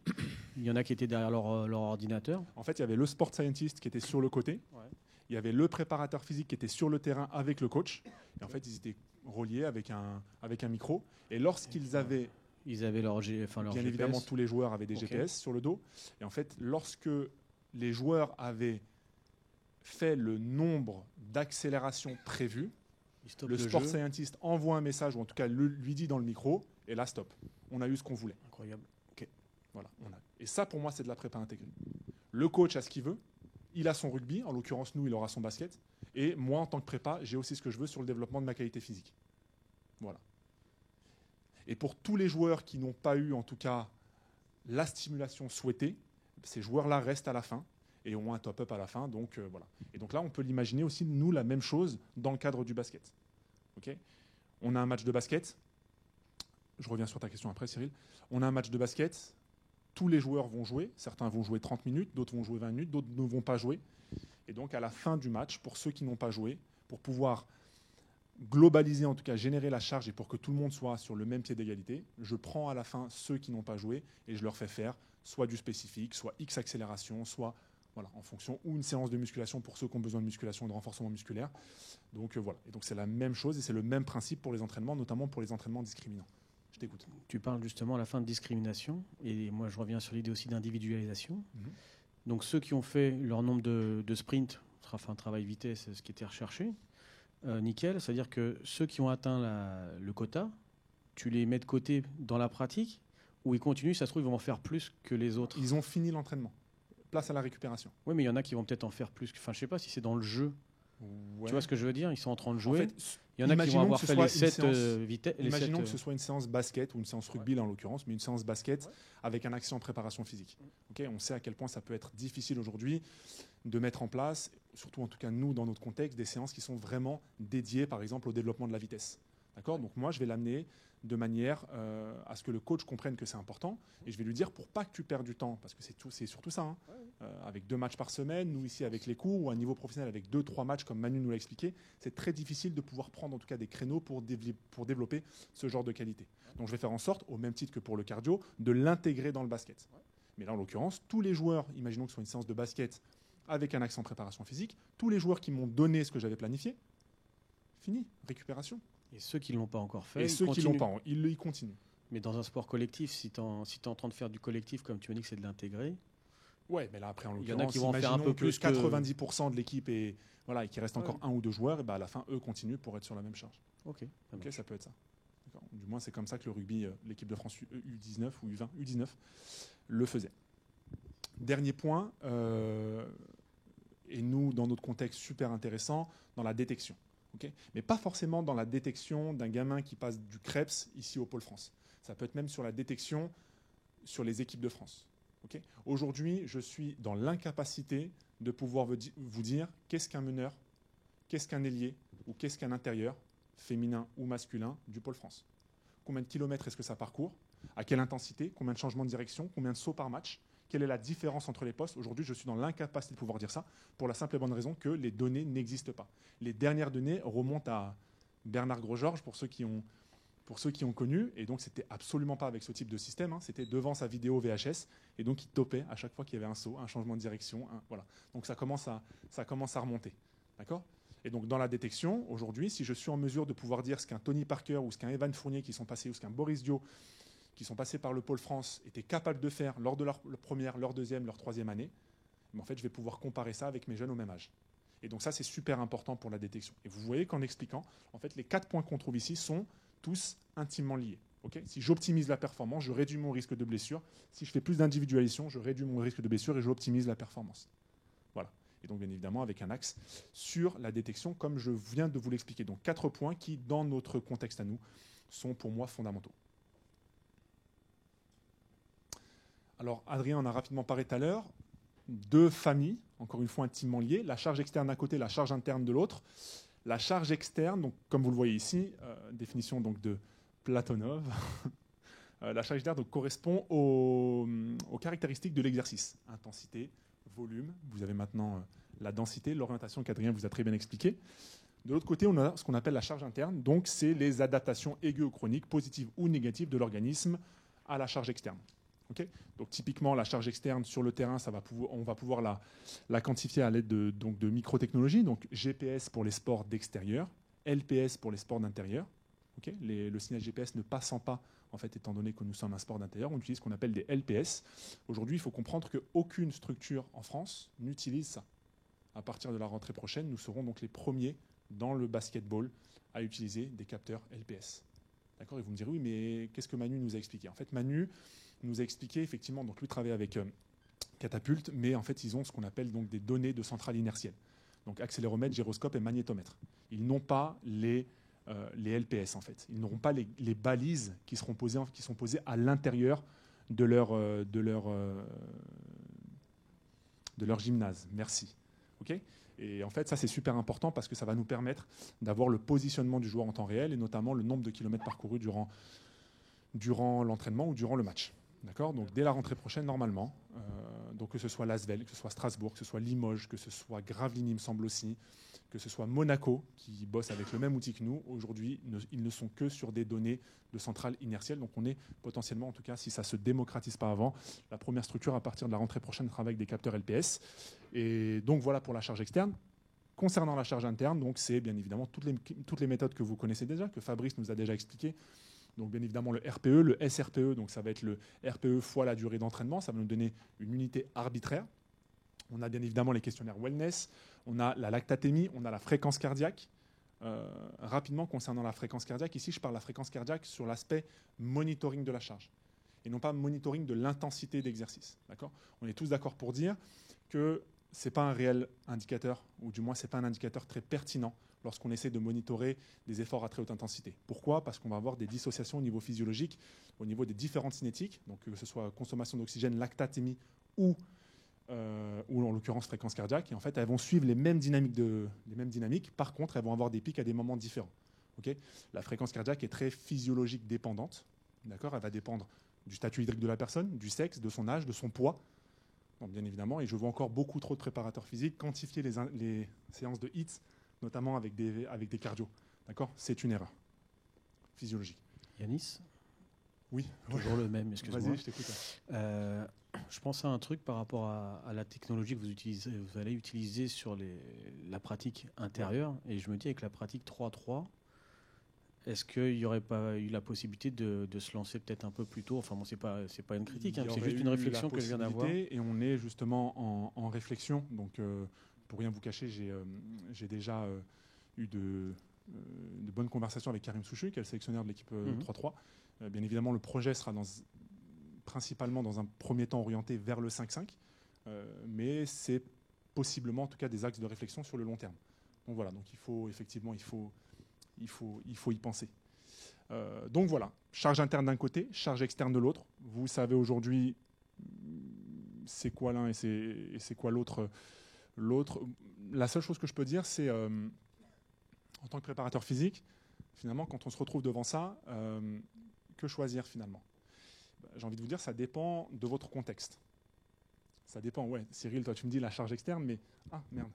Il y en a qui étaient derrière leur ordinateur. En fait, il y avait le sport scientist qui était sur le côté. Ouais. Il y avait le préparateur physique qui était sur le terrain avec le coach. Et en fait, ils étaient reliés avec un micro. Et lorsqu'ils avaient... Ils avaient leur Bien GPS. évidemment, tous les joueurs avaient des Ok. GPS sur le dos. Et en fait, lorsque les joueurs avaient fait le nombre d'accélérations prévues, Ils stoppent le sport jeu. scientist envoie un message, ou en tout cas lui dit dans le micro, et là, stop. On a eu ce qu'on voulait. Incroyable. Voilà, Et ça, pour moi, c'est de la prépa intégrée. Le coach a ce qu'il veut. Il a son rugby. En l'occurrence, nous, il aura son basket. Et moi, en tant que prépa, j'ai aussi ce que je veux sur le développement de ma qualité physique. Voilà. Et pour tous les joueurs qui n'ont pas eu, en tout cas, la stimulation souhaitée, ces joueurs-là restent à la fin et ont un top-up à la fin. Donc, voilà. Et donc là, on peut l'imaginer aussi, nous, la même chose dans le cadre du basket. Okay, on a un match de basket. Je reviens sur ta question après, Cyril. On a un match de basket. Tous les joueurs vont jouer. Certains vont jouer 30 minutes, d'autres vont jouer 20 minutes, d'autres ne vont pas jouer. Et donc, à la fin du match, pour ceux qui n'ont pas joué, pour pouvoir globaliser, en tout cas générer la charge et pour que tout le monde soit sur le même pied d'égalité, je prends à la fin ceux qui n'ont pas joué et je leur fais faire soit du spécifique, soit X accélération, soit voilà, en fonction, ou une séance de musculation pour ceux qui ont besoin de musculation et de renforcement musculaire. Donc voilà. Et donc c'est la même chose et c'est le même principe pour les entraînements, notamment pour les entraînements discriminants. Je t'écoute. Tu parles justement à la fin de discrimination. Et moi, je reviens sur l'idée aussi d'individualisation. Donc ceux qui ont fait leur nombre de sprints, enfin travail vitesse, ce qui était recherché, nickel. C'est-à-dire que ceux qui ont atteint le quota, tu les mets de côté dans la pratique ou ils continuent, ça se trouve, ils vont en faire plus que les autres. Ils ont fini l'entraînement. Place à la récupération. Oui, mais il y en a qui vont peut-être en faire plus. Enfin, je sais pas si c'est dans le jeu. Ouais. Tu vois ce que je veux dire? Ils sont en train de jouer. En fait, il y en a qui vont avoir fait les 7 séance, vitesses. Imaginons que ce soit une séance basket ou une séance rugby là, en l'occurrence, mais une séance basket avec un axe en préparation physique. Okay, on sait à quel point ça peut être difficile aujourd'hui de mettre en place, surtout en tout cas nous dans notre contexte, des séances qui sont vraiment dédiées par exemple au développement de la vitesse. D'accord ? Donc moi je vais l'amener de manière à ce que le coach comprenne que c'est important et je vais lui dire pour pas que tu perdes du temps, parce que c'est surtout ça, hein, avec 2 matchs par semaine, nous ici avec les cours ou à un niveau professionnel avec 2-3 matchs comme Manu nous l'a expliqué, c'est très difficile de pouvoir prendre en tout cas des créneaux pour développer ce genre de qualité. Donc je vais faire en sorte, au même titre que pour le cardio, de l'intégrer dans le basket. Mais là en l'occurrence, tous les joueurs, imaginons que ce soit une séance de basket avec un axe en préparation physique, tous les joueurs qui m'ont donné ce que j'avais planifié, fini, récupération. Et ceux qui ne l'ont pas encore fait, et ceux qui l'ont pas, ils continuent. Mais dans un sport collectif, si tu es en train de faire du collectif, comme tu me dis que c'est de l'intégrer. Ouais, mais là après, en il y en a l'occurrence, qui vont en faire un peu plus 90% de l'équipe et qu'il reste encore 1 ou 2 joueurs, et ben à la fin, eux continuent pour être sur la même charge. Ok, ça peut être ça. Du moins, c'est comme ça que le rugby, l'équipe de France U19 ou U20, U19, le faisait. Dernier point, et nous, dans notre contexte super intéressant, dans la détection. Okay, mais pas forcément dans la détection d'un gamin qui passe du Krebs ici au Pôle France. Ça peut être même sur la détection sur les équipes de France. Okay, aujourd'hui, je suis dans l'incapacité de pouvoir vous dire qu'est-ce qu'un meneur, qu'est-ce qu'un ailier ou qu'est-ce qu'un intérieur, féminin ou masculin, du Pôle France. Combien de kilomètres est-ce que ça parcourt? À quelle intensité? Combien de changements de direction? Combien de sauts par match? Quelle est la différence entre les postes? Aujourd'hui, je suis dans l'incapacité de pouvoir dire ça pour la simple et bonne raison que les données n'existent pas. Les dernières données remontent à Bernard Grosgeorges pour ceux qui ont connu. Et donc, c'était absolument pas avec ce type de système. Hein. C'était devant sa vidéo VHS. Et donc, il topait à chaque fois qu'il y avait un saut, un changement de direction. Voilà. Donc, ça commence à remonter. D'accord ? Et donc, dans la détection, aujourd'hui, si je suis en mesure de pouvoir dire ce qu'un Tony Parker ou ce qu'un Evan Fournier qui sont passés ou ce qu'un Boris Dio qui sont passés par le Pôle France étaient capables de faire lors de leur première, leur deuxième, leur troisième année, mais en fait, je vais pouvoir comparer ça avec mes jeunes au même âge. Et donc ça, c'est super important pour la détection. Et vous voyez qu'en expliquant, en fait, les 4 points qu'on trouve ici sont tous intimement liés. Okay ? Si j'optimise la performance, je réduis mon risque de blessure. Si je fais plus d'individualisation, je réduis mon risque de blessure et j'optimise la performance. Voilà. Et donc, bien évidemment, avec un axe sur la détection, comme je viens de vous l'expliquer. Donc, 4 points qui, dans notre contexte à nous, sont pour moi fondamentaux. Alors, Adrien en a rapidement parlé tout à l'heure. 2 familles, encore une fois intimement liées. La charge externe d'un côté, la charge interne de l'autre. La charge externe, donc, comme vous le voyez ici, définition donc, de Platonov, la charge externe donc, correspond aux caractéristiques de l'exercice. Intensité, volume, vous avez maintenant la densité, l'orientation qu'Adrien vous a très bien expliqué. De l'autre côté, on a ce qu'on appelle la charge interne. Donc, c'est les adaptations aiguës ou chroniques, positives ou négatives de l'organisme à la charge externe. Okay, donc, typiquement, la charge externe sur le terrain, on va pouvoir la quantifier à l'aide de microtechnologies. Donc, GPS pour les sports d'extérieur, LPS pour les sports d'intérieur. Okay, le signal GPS ne passant pas, en fait, étant donné que nous sommes un sport d'intérieur, on utilise ce qu'on appelle des LPS. Aujourd'hui, il faut comprendre qu'aucune structure en France n'utilise ça. À partir de la rentrée prochaine, nous serons donc les premiers dans le basketball à utiliser des capteurs LPS. D'accord ? Et vous me direz, oui, mais qu'est-ce que Manu nous a expliqué ? En fait, Manu nous a expliqué, effectivement, donc lui travaille avec Catapult, mais en fait, ils ont ce qu'on appelle donc des données de centrale inertielle. Donc accéléromètre, gyroscope et magnétomètre. Ils n'ont pas les LPS, en fait. Ils n'auront pas les balises qui sont posées à l'intérieur de leur gymnase. Merci. OK ? Et en fait, ça, c'est super important parce que ça va nous permettre d'avoir le positionnement du joueur en temps réel et notamment le nombre de kilomètres parcourus durant l'entraînement ou durant le match. D'accord ? Donc, dès la rentrée prochaine, normalement, donc que ce soit Lasvel, que ce soit Strasbourg, que ce soit Limoges, que ce soit Gravelines, il me semble aussi, que ce soit Monaco, qui bosse avec le même outil que nous, aujourd'hui, ils ne sont que sur des données de centrale inertielle. Donc, on est potentiellement, en tout cas, si ça ne se démocratise pas avant, la première structure à partir de la rentrée prochaine travaille avec des capteurs LPS. Et donc, voilà pour la charge externe. Concernant la charge interne, donc c'est bien évidemment toutes les méthodes que vous connaissez déjà, que Fabrice nous a déjà expliquées. Donc, bien évidemment, le RPE, le SRPE, donc ça va être le RPE fois la durée d'entraînement. Ça va nous donner une unité arbitraire. On a bien évidemment les questionnaires wellness, on a la lactatémie, on a la fréquence cardiaque. Rapidement, concernant la fréquence cardiaque, ici, je parle de la fréquence cardiaque sur l'aspect monitoring de la charge et non pas monitoring de l'intensité d'exercice. D'accord ? On est tous d'accord pour dire que ce n'est pas un réel indicateur, ou du moins, ce n'est pas un indicateur très pertinent lorsqu'on essaie de monitorer des efforts à très haute intensité. Pourquoi ? Parce qu'on va avoir des dissociations au niveau physiologique, au niveau des différentes cinétiques, donc que ce soit consommation d'oxygène, lactatémie ou en l'occurrence fréquence cardiaque. Et en fait, elles vont suivre les mêmes dynamiques. Par contre, elles vont avoir des pics à des moments différents. Okay ? La fréquence cardiaque est très physiologique dépendante. D'accord ? Elle va dépendre du statut hydrique de la personne, du sexe, de son âge, de son poids. Donc, bien évidemment, et je vois encore beaucoup trop de préparateurs physiques quantifier les séances de HIIT, notamment avec des cardios. D'accord ? C'est une erreur physiologique. Yanis ? Oui. Toujours le même, excuse-moi. Vas-y, je t'écoute. Je pense à un truc par rapport à la technologie que vous allez utiliser sur la pratique intérieure. Et je me dis, avec la pratique 3-3, est-ce qu'il n'y aurait pas eu la possibilité de se lancer peut-être un peu plus tôt ? Enfin, bon, c'est pas une critique, c'est juste une réflexion que je viens d'avoir. Et on est justement en réflexion. Donc, pour rien vous cacher, j'ai déjà eu de bonnes conversations avec Karim Souchu, qui est le sélectionneur de l'équipe 3-3. Bien évidemment, le projet sera principalement dans un premier temps orienté vers le 5-5, mais c'est possiblement en tout cas des axes de réflexion sur le long terme. Donc voilà, donc il faut y penser. Donc voilà, charge interne d'un côté, charge externe de l'autre. Vous savez aujourd'hui c'est quoi l'un et c'est quoi l'autre. La seule chose que je peux dire, c'est en tant que préparateur physique, finalement, quand on se retrouve devant ça, que choisir finalement ? J'ai envie de vous dire, ça dépend de votre contexte. Ça dépend, ouais. Cyril, toi tu me dis la charge externe, mais... Ah, merde.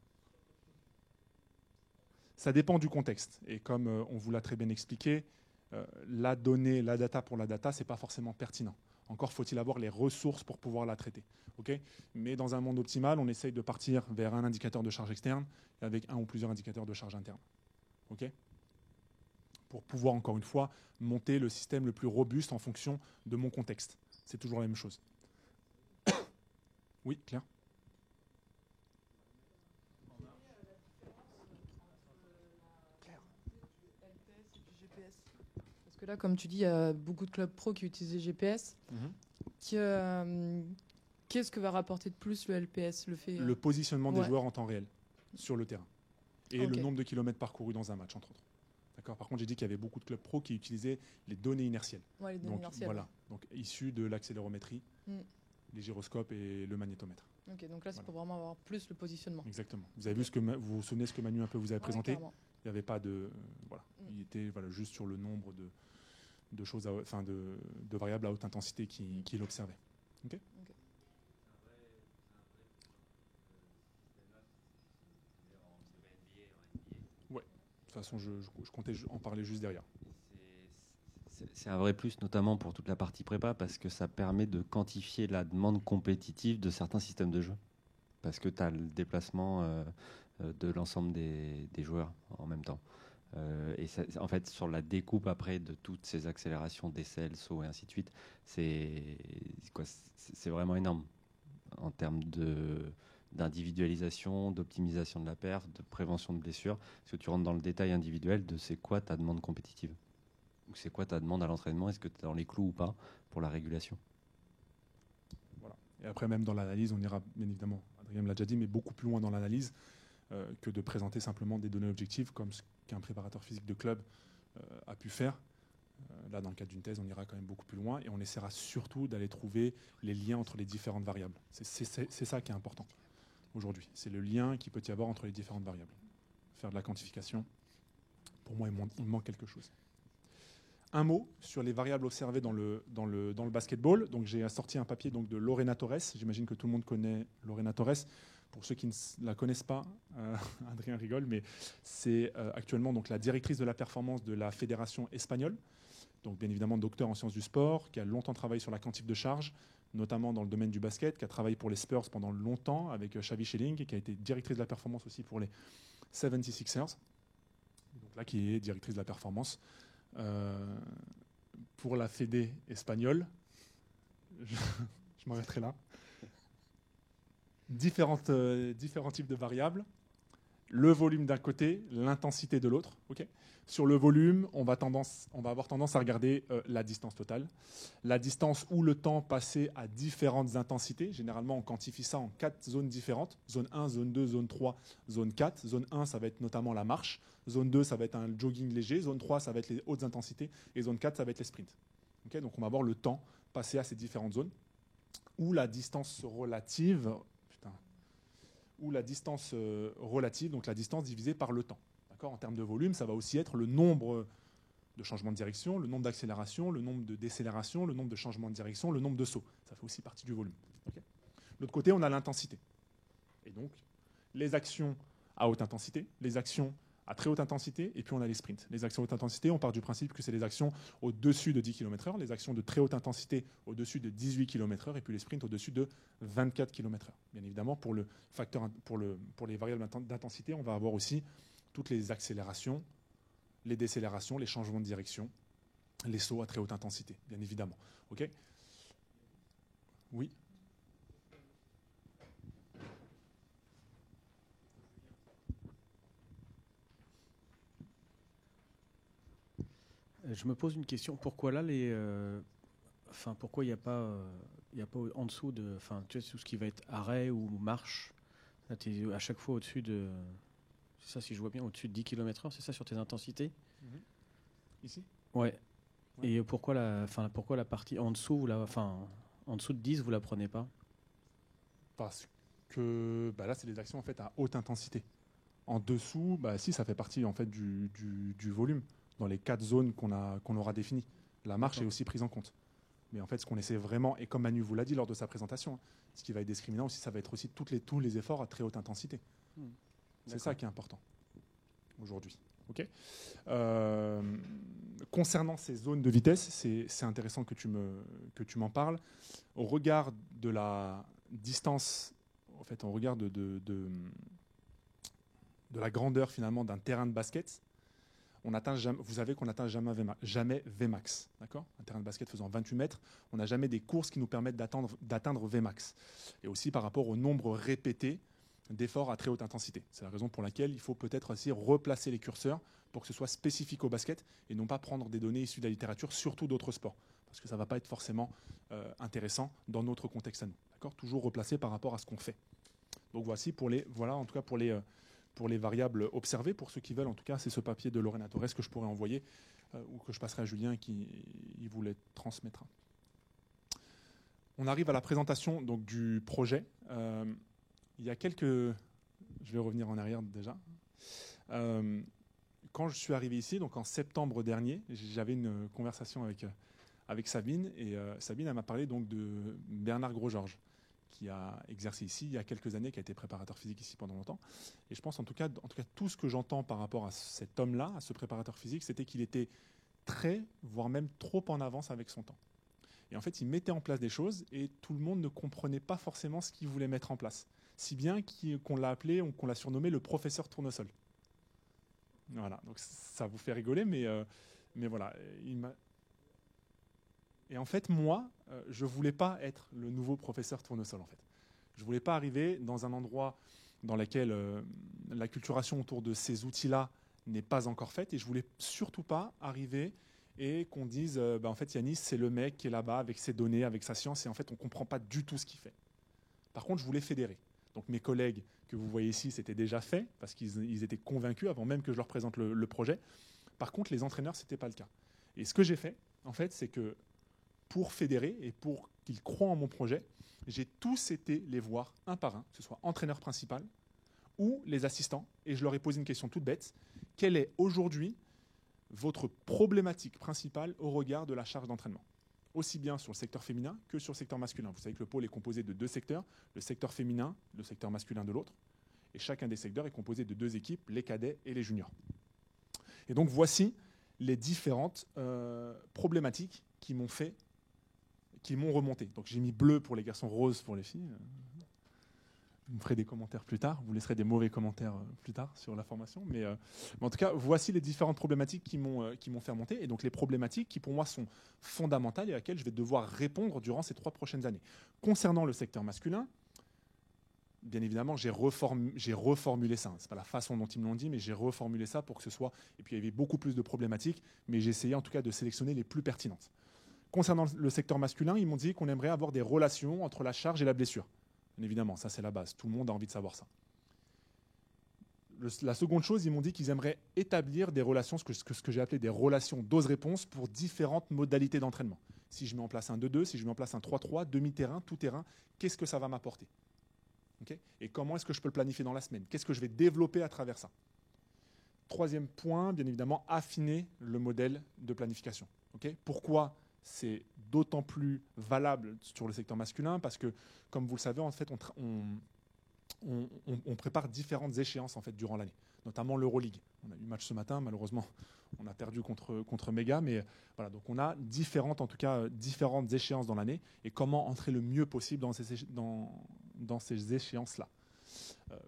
Ça dépend du contexte. Et comme on vous l'a très bien expliqué, la donnée, la data pour la data, ce n'est pas forcément pertinent. Encore faut-il avoir les ressources pour pouvoir la traiter. Okay ? Mais dans un monde optimal, on essaye de partir vers un indicateur de charge externe avec un ou plusieurs indicateurs de charge interne. Okay ? Pour pouvoir, encore une fois, monter le système le plus robuste en fonction de mon contexte. C'est toujours la même chose. Oui, Claire ? Parce que là, comme tu dis, il y a beaucoup de clubs pro qui utilisent les GPS. Qu'est-ce que va rapporter de plus le LPS ? Le positionnement des joueurs en temps réel sur le terrain. Et le nombre de kilomètres parcourus dans un match, entre autres. D'accord. Par contre, j'ai dit qu'il y avait beaucoup de clubs pro qui utilisaient les données inertielles. Ouais, les données inertielles. Voilà, donc issues de l'accélérométrie, les gyroscopes et le magnétomètre. Ok, donc là, c'est pour vraiment avoir plus le positionnement. Exactement. Vous avez vu vous vous souvenez ce que Manu un peu vous avait présenté ? Clairement. Il n'y avait pas de... Voilà. Il était juste sur le nombre de choses, de variables à haute intensité qu'il observait. Okay. façon, je comptais en parler juste derrière. C'est un vrai plus, notamment pour toute la partie prépa, parce que ça permet de quantifier la demande compétitive de certains systèmes de jeu. Parce que tu as le déplacement de l'ensemble des joueurs en même temps. Et ça, en fait, sur la découpe après de toutes ces accélérations, décels, sauts et ainsi de suite, c'est vraiment énorme en termes d'individualisation, d'optimisation de la perf, de prévention de blessures. Parce que tu rentres dans le détail individuel de c'est quoi ta demande compétitive. Ou c'est quoi ta demande à l'entraînement, est-ce que tu es dans les clous ou pas pour la régulation. Voilà. Et après, même dans l'analyse, on ira bien évidemment, Adrien me l'a déjà dit, mais beaucoup plus loin dans l'analyse que de présenter simplement des données objectives comme ce qu'un préparateur physique de club a pu faire. Là, dans le cadre d'une thèse, on ira quand même beaucoup plus loin et on essaiera surtout d'aller trouver les liens entre les différentes variables. C'est ça qui est important aujourd'hui. C'est le lien qu'il peut y avoir entre les différentes variables. Faire de la quantification, pour moi, il manque quelque chose. Un mot sur les variables observées dans le basketball. Donc, j'ai sorti un papier donc, de Lorena Torres. J'imagine que tout le monde connaît Lorena Torres. Pour ceux qui ne la connaissent pas, Adrien rigole, mais c'est actuellement donc, la directrice de la performance de la fédération espagnole. Donc, bien évidemment, docteur en sciences du sport, qui a longtemps travaillé sur la quantif de charge, notamment dans le domaine du basket, qui a travaillé pour les Spurs pendant longtemps avec Xavi Schilling, et qui a été directrice de la performance aussi pour les 76ers. Donc là, qui est directrice de la performance pour la Fédé espagnole. Je m'arrêterai là. Différents types de variables. Le volume d'un côté, l'intensité de l'autre. Okay. Sur le volume, on va avoir tendance à regarder la distance totale, la distance ou le temps passé à différentes intensités. Généralement, on quantifie ça en 4 zones différentes. Zone 1, zone 2, zone 3, zone 4. Zone 1, ça va être notamment la marche. Zone 2, ça va être un jogging léger. Zone 3, ça va être les hautes intensités. Et zone 4, ça va être les sprints. Okay, donc, on va avoir le temps passé à ces différentes zones. Ou la distance relative... donc la distance divisée par le temps. En termes de volume, ça va aussi être le nombre de changements de direction, le nombre d'accélérations, le nombre de décélérations, le nombre de changements de direction, le nombre de sauts. Ça fait aussi partie du volume. Okay. De l'autre côté, on a l'intensité. Et donc, les actions à haute intensité, les actions à très haute intensité, et puis on a les sprints. Les actions à haute intensité, on part du principe que c'est les actions au-dessus de 10 km/h, les actions de très haute intensité au-dessus de 18 km/h, et puis les sprints au-dessus de 24 km/h. Bien évidemment, pour les variables d'intensité, on va avoir aussi toutes les accélérations, les décélérations, les changements de direction, les sauts à très haute intensité, bien évidemment. OK ? Oui ? Je me pose une question. Pourquoi là, pourquoi il n'y a pas en dessous de, tu sais, tout ce qui va être arrêt ou marche. Là, tu es à chaque fois au-dessus de, c'est ça, si je vois bien, au-dessus de 10 km/h, c'est ça sur tes intensités. Ici ? Ouais. Et pourquoi la partie en dessous, en dessous de 10, vous la prenez pas ? Parce que là, c'est des actions en fait à haute intensité. En dessous, si, ça fait partie en fait du volume dans les 4 zones qu'on aura définies. La marche est aussi prise en compte. Mais en fait, ce qu'on essaie vraiment, et comme Manu vous l'a dit lors de sa présentation, ce qui va être discriminant aussi, ça va être aussi tous les efforts à très haute intensité. C'est ça qui est important aujourd'hui. Okay. Concernant ces zones de vitesse, c'est intéressant que tu m'en parles. Au regard de la distance, en fait, on regarde de la grandeur finalement d'un terrain de basket. Vous savez qu'on n'atteint jamais Vmax. D'accord ? Un terrain de basket faisant 28 mètres, on n'a jamais des courses qui nous permettent d'atteindre Vmax. Et aussi par rapport au nombre répété d'efforts à très haute intensité. C'est la raison pour laquelle il faut peut-être aussi replacer les curseurs pour que ce soit spécifique au basket et non pas prendre des données issues de la littérature, surtout d'autres sports. Parce que ça ne va pas être forcément intéressant dans notre contexte à nous. D'accord ? Toujours replacer par rapport à ce qu'on fait. Donc voilà en tout cas pour les variables observées. Pour ceux qui veulent, en tout cas, c'est ce papier de Lorena Torres que je pourrais envoyer ou que je passerai à Julien qui vous les transmettra. On arrive à la présentation donc, du projet. Il y a je vais revenir en arrière déjà. Quand je suis arrivé ici, donc en septembre dernier, j'avais une conversation avec Sabine. Et Sabine, elle m'a parlé donc, de Bernard Grosgeorges, qui a exercé ici il y a quelques années, qui a été préparateur physique ici pendant longtemps. Et je pense en tout cas tout ce que j'entends par rapport à cet homme-là, à ce préparateur physique, c'était qu'il était très, voire même trop en avance avec son temps. Et en fait, il mettait en place des choses et tout le monde ne comprenait pas forcément ce qu'il voulait mettre en place. Si bien qu'on l'a appelé, qu'on l'a surnommé le professeur tournesol. Voilà, donc ça vous fait rigoler, mais voilà. Et en fait, moi, je ne voulais pas être le nouveau professeur tournesol, en fait. Je ne voulais pas arriver dans un endroit dans lequel l'acculturation autour de ces outils-là n'est pas encore faite, et je ne voulais surtout pas arriver et qu'on dise, en fait, Yanis, c'est le mec qui est là-bas avec ses données, avec sa science, et en fait, on ne comprend pas du tout ce qu'il fait. Par contre, je voulais fédérer. Donc mes collègues que vous voyez ici, c'était déjà fait, parce qu'ils étaient convaincus avant même que je leur présente le projet. Par contre, les entraîneurs, ce n'était pas le cas. Et ce que j'ai fait, en fait, c'est que pour fédérer et pour qu'ils croient en mon projet, j'ai tous été les voir un par un, que ce soit entraîneur principal ou les assistants, et je leur ai posé une question toute bête. Quelle est aujourd'hui votre problématique principale au regard de la charge d'entraînement ? Aussi bien sur le secteur féminin que sur le secteur masculin. Vous savez que le pôle est composé de 2 secteurs, le secteur féminin, le secteur masculin de l'autre, et chacun des secteurs est composé de 2 équipes, les cadets et les juniors. Et donc voici les différentes problématiques qui m'ont remonté. Donc j'ai mis bleu pour les garçons, rose pour les filles. Vous me ferez des commentaires plus tard, vous laisserez des mauvais commentaires plus tard sur la formation. Mais en tout cas, voici les différentes problématiques qui m'ont fait remonter. Et donc les problématiques qui pour moi sont fondamentales et à laquelle je vais devoir répondre durant ces 3 prochaines années. Concernant le secteur masculin, bien évidemment, j'ai reformulé ça. Ce n'est pas la façon dont ils me l'ont dit, mais j'ai reformulé ça pour que ce soit... Et puis il y avait beaucoup plus de problématiques, mais j'ai essayé en tout cas de sélectionner les plus pertinentes. Concernant le secteur masculin, ils m'ont dit qu'on aimerait avoir des relations entre la charge et la blessure. Bien évidemment, ça c'est la base. Tout le monde a envie de savoir ça. La seconde chose, ils m'ont dit qu'ils aimeraient établir des relations, ce que j'ai appelé des relations dose-réponse pour différentes modalités d'entraînement. Si je mets en place un 2-2, si je mets en place un 3-3, demi-terrain, tout-terrain, qu'est-ce que ça va m'apporter ? Okay ? Et comment est-ce que je peux le planifier dans la semaine ? Qu'est-ce que je vais développer à travers ça ? Troisième point, bien évidemment, affiner le modèle de planification. Okay ? Pourquoi c'est d'autant plus valable sur le secteur masculin ? Parce que, comme vous le savez, en fait, on prépare différentes échéances en fait, durant l'année, notamment l'Euroleague. On a eu match ce matin, malheureusement, on a perdu contre Méga, mais voilà, donc on a différentes échéances dans l'année et comment entrer le mieux possible dans ces échéances-là.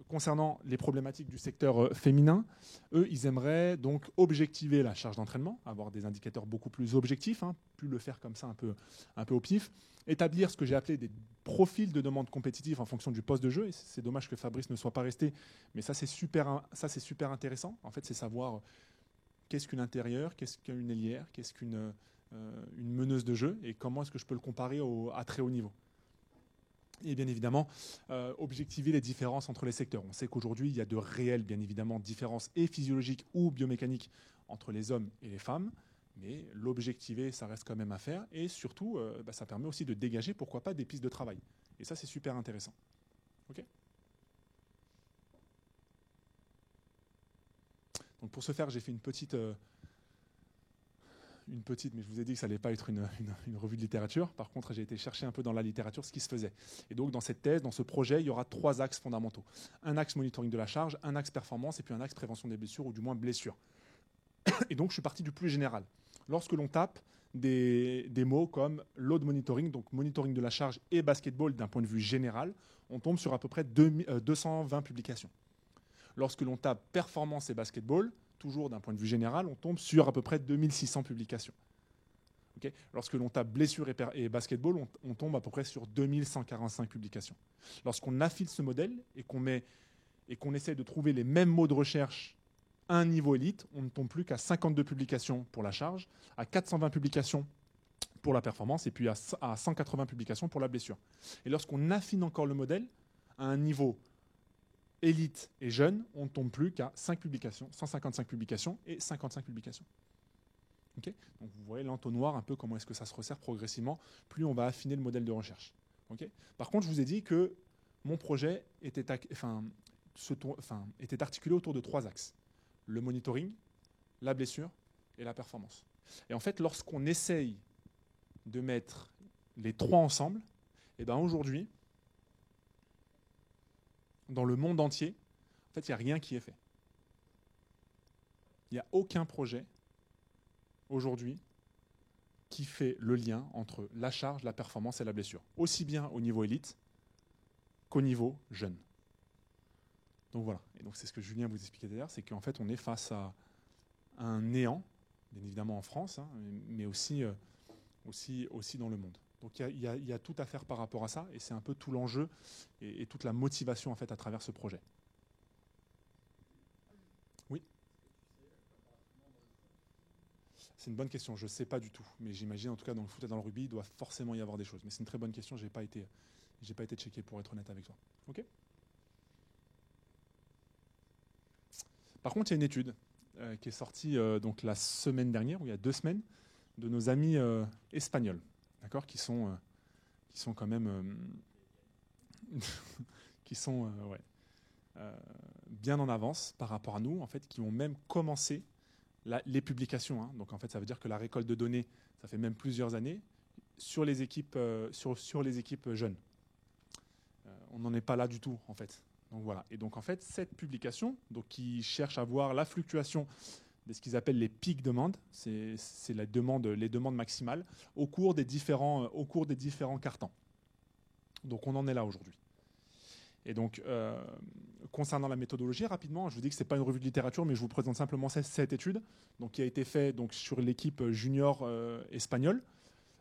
Concernant les problématiques du secteur féminin, eux, ils aimeraient donc objectiver la charge d'entraînement, avoir des indicateurs beaucoup plus objectifs, plus le faire comme ça un peu au pif, établir ce que j'ai appelé des profils de demande compétitive en fonction du poste de jeu. Et c'est dommage que Fabrice ne soit pas resté, mais ça c'est super intéressant. En fait, c'est savoir qu'est-ce qu'une intérieure, qu'est-ce qu'une ailière, qu'est-ce qu'une meneuse de jeu et comment est-ce que je peux le comparer à très haut niveau. Et bien évidemment, objectiver les différences entre les secteurs. On sait qu'aujourd'hui, il y a de réelles, bien évidemment, différences et physiologiques ou biomécaniques entre les hommes et les femmes, mais l'objectiver, ça reste quand même à faire. Et surtout, ça permet aussi de dégager, pourquoi pas, des pistes de travail. Et ça, c'est super intéressant. Okay ? Donc pour ce faire, j'ai fait une petite, mais je vous ai dit que ça n'allait pas être une revue de littérature. Par contre, j'ai été chercher un peu dans la littérature ce qui se faisait. Et donc, dans cette thèse, dans ce projet, il y aura 3 axes fondamentaux. Un axe monitoring de la charge, un axe performance et puis un axe prévention des blessures, ou du moins blessures. Et donc, je suis parti du plus général. Lorsque l'on tape des mots comme load monitoring, donc monitoring de la charge et basketball d'un point de vue général, on tombe sur à peu près 220 publications. Lorsque l'on tape performance et basketball, toujours d'un point de vue général, on tombe sur à peu près 2600 publications. Okay ? Lorsque l'on tape blessure et basketball, on tombe à peu près sur 2145 publications. Lorsqu'on affile ce modèle et qu'on essaie de trouver les mêmes mots de recherche à un niveau élite, on ne tombe plus qu'à 52 publications pour la charge, à 420 publications pour la performance et puis à 180 publications pour la blessure. Et lorsqu'on affine encore le modèle à un niveau élite et jeune, on ne tombe plus qu'à 5 publications, 155 publications et 55 publications. Okay ? Donc vous voyez l'entonnoir un peu comment est-ce que ça se resserre progressivement, plus on va affiner le modèle de recherche. Okay ? Par contre, je vous ai dit que mon projet était articulé autour de 3 axes. Le monitoring, la blessure et la performance. Et en fait, lorsqu'on essaye de mettre les 3 ensemble, aujourd'hui, dans le monde entier, en fait, il n'y a rien qui est fait. Il n'y a aucun projet aujourd'hui qui fait le lien entre la charge, la performance et la blessure, aussi bien au niveau élite qu'au niveau jeune. Donc voilà, et donc c'est ce que Julien vous expliquait d'ailleurs, c'est qu'en fait on est face à un néant, bien évidemment en France, hein, mais aussi dans le monde. Donc il y a tout à faire par rapport à ça, et c'est un peu tout l'enjeu et toute la motivation en fait à travers ce projet. Oui. C'est une bonne question, je ne sais pas du tout, mais j'imagine en tout cas dans le foot et dans le rugby, il doit forcément y avoir des choses. Mais c'est une très bonne question, j'ai pas été checké pour être honnête avec toi. Ok. Par contre, il y a une étude qui est sortie donc la semaine dernière, ou il y a 2 semaines, de nos amis espagnols, d'accord, qui sont quand même qui sont bien en avance par rapport à nous, en fait, qui ont même commencé les publications. Hein. Donc en fait, ça veut dire que la récolte de données, ça fait même plusieurs années sur les équipes sur les équipes jeunes. On n'en est pas là du tout, en fait. Donc voilà. Et donc en fait, cette publication, donc qui cherche à voir la fluctuation de ce qu'ils appellent les pics demandes, c'est les demandes maximales au cours des différents cartons. Donc on en est là aujourd'hui. Et donc concernant la méthodologie, rapidement, je vous dis que c'est pas une revue de littérature, mais je vous présente simplement cette étude, donc qui a été faite donc sur l'équipe junior espagnole.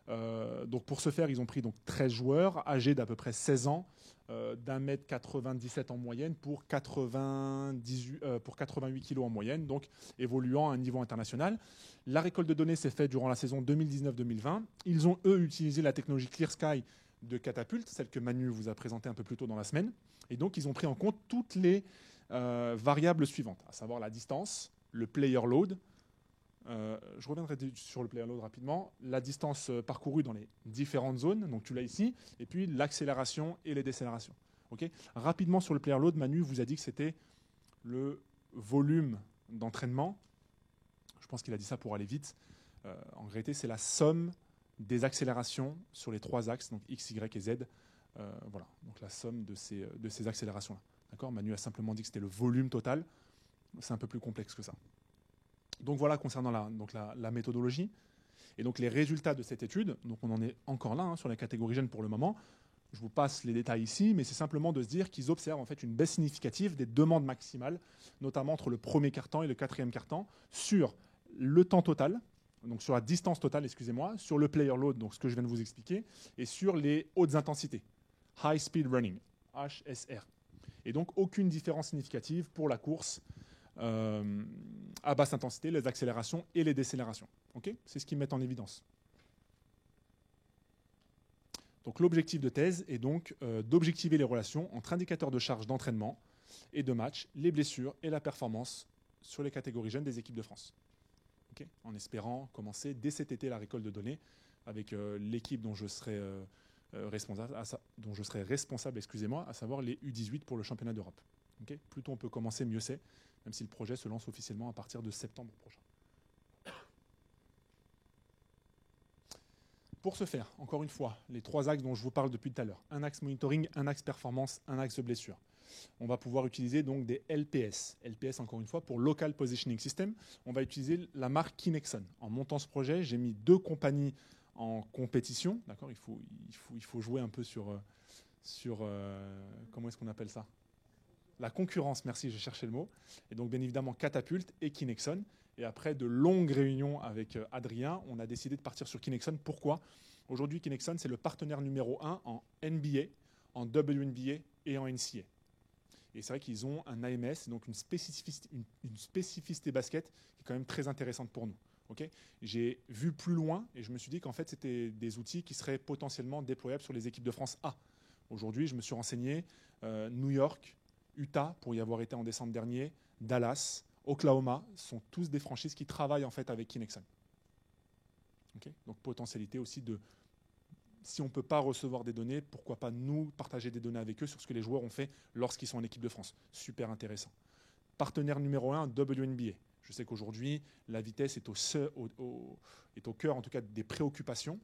Donc pour ce faire, ils ont pris donc 13 joueurs âgés d'à peu près 16 ans, d'1m97 en moyenne pour 88 kg en moyenne, donc évoluant à un niveau international. La récolte de données s'est faite durant la saison 2019-2020. Ils ont, eux, utilisé la technologie Clear Sky de Catapult, celle que Manu vous a présentée un peu plus tôt dans la semaine. Et donc, ils ont pris en compte toutes les variables suivantes, à savoir la distance, le player load. Je reviendrai sur le player load rapidement. La distance parcourue dans les différentes zones, donc tu l'as ici, et puis l'accélération et les décélérations. Okay, rapidement sur le player load, Manu vous a dit que c'était le volume d'entraînement. Je pense qu'il a dit ça pour aller vite. En réalité, c'est la somme des accélérations sur les 3 axes, donc X, Y et Z. Voilà, donc la somme de ces accélérations-là. D'accord, Manu a simplement dit que c'était le volume total. C'est un peu plus complexe que ça. Donc voilà concernant la méthodologie. Et donc les résultats de cette étude, donc on en est encore là sur les catégories jeunes pour le moment. Je vous passe les détails ici, mais c'est simplement de se dire qu'ils observent en fait une baisse significative des demandes maximales, notamment entre le premier quart-temps et le 4e quart-temps, sur le temps total, donc sur la distance totale, excusez-moi, sur le player load, donc ce que je viens de vous expliquer, et sur les hautes intensités, high speed running, HSR. Et donc aucune différence significative pour la course à basse intensité, les accélérations et les décélérations. Okay, c'est ce qu'ils mettent en évidence. Donc l'objectif de thèse est donc d'objectiver les relations entre indicateurs de charge d'entraînement et de match, les blessures et la performance sur les catégories jeunes des équipes de France. Okay, en espérant commencer dès cet été la récolte de données avec l'équipe dont je serai responsable, excusez-moi, à savoir les U18 pour le championnat d'Europe. Okay, plus tôt on peut commencer, mieux c'est, même si le projet se lance officiellement à partir de septembre prochain. Pour ce faire, encore une fois, les 3 axes dont je vous parle depuis tout à l'heure, un axe monitoring, un axe performance, un axe blessure. On va pouvoir utiliser donc des LPS. LPS, encore une fois, pour Local Positioning System. On va utiliser la marque Kinexon. En montant ce projet, j'ai mis 2 compagnies en compétition. D'accord, il faut jouer un peu sur comment est-ce qu'on appelle ça ? La concurrence, merci, j'ai cherché le mot. Et donc, bien évidemment, Catapult et Kinexon. Et après de longues réunions avec Adrien, on a décidé de partir sur Kinexon. Pourquoi ? Aujourd'hui, Kinexon, c'est le partenaire numéro 1 en NBA, en WNBA et en NCA. Et c'est vrai qu'ils ont un AMS, donc une spécificité basket qui est quand même très intéressante pour nous. Okay, j'ai vu plus loin et je me suis dit qu'en fait, c'était des outils qui seraient potentiellement déployables sur les équipes de France A. Aujourd'hui, je me suis renseigné, New York, Utah, pour y avoir été en décembre dernier, Dallas, Oklahoma, sont tous des franchises qui travaillent en fait avec Kinexon. Okay, donc potentialité aussi de, si on ne peut pas recevoir des données, pourquoi pas nous partager des données avec eux sur ce que les joueurs ont fait lorsqu'ils sont en équipe de France. Super intéressant. Partenaire numéro 1, WNBA. Je sais qu'aujourd'hui, la vitesse est au cœur en tout cas des préoccupations.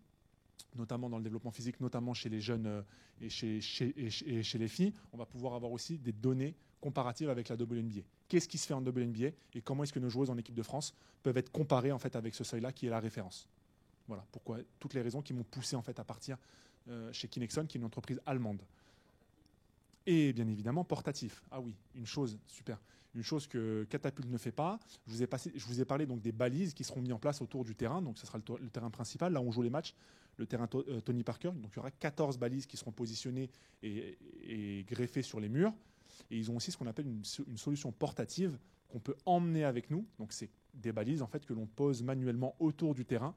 notamment dans le développement physique, notamment chez les jeunes et chez les filles, on va pouvoir avoir aussi des données comparatives avec la WNBA. Qu'est-ce qui se fait en WNBA et comment est-ce que nos joueuses en équipe de France peuvent être comparées en fait avec ce seuil-là qui est la référence. Voilà pourquoi toutes les raisons qui m'ont poussé en fait à partir chez Kinexon, qui est une entreprise allemande. Et bien évidemment portatif. Ah oui, une chose super. Une chose que Catapulte ne fait pas. Je vous ai parlé donc des balises qui seront mises en place autour du terrain. Donc ce sera le terrain principal. Là où on joue les matchs, le terrain Tony Parker. Donc il y aura 14 balises qui seront positionnées et greffées sur les murs. Et ils ont aussi ce qu'on appelle une solution portative qu'on peut emmener avec nous. Donc c'est des balises en fait que l'on pose manuellement autour du terrain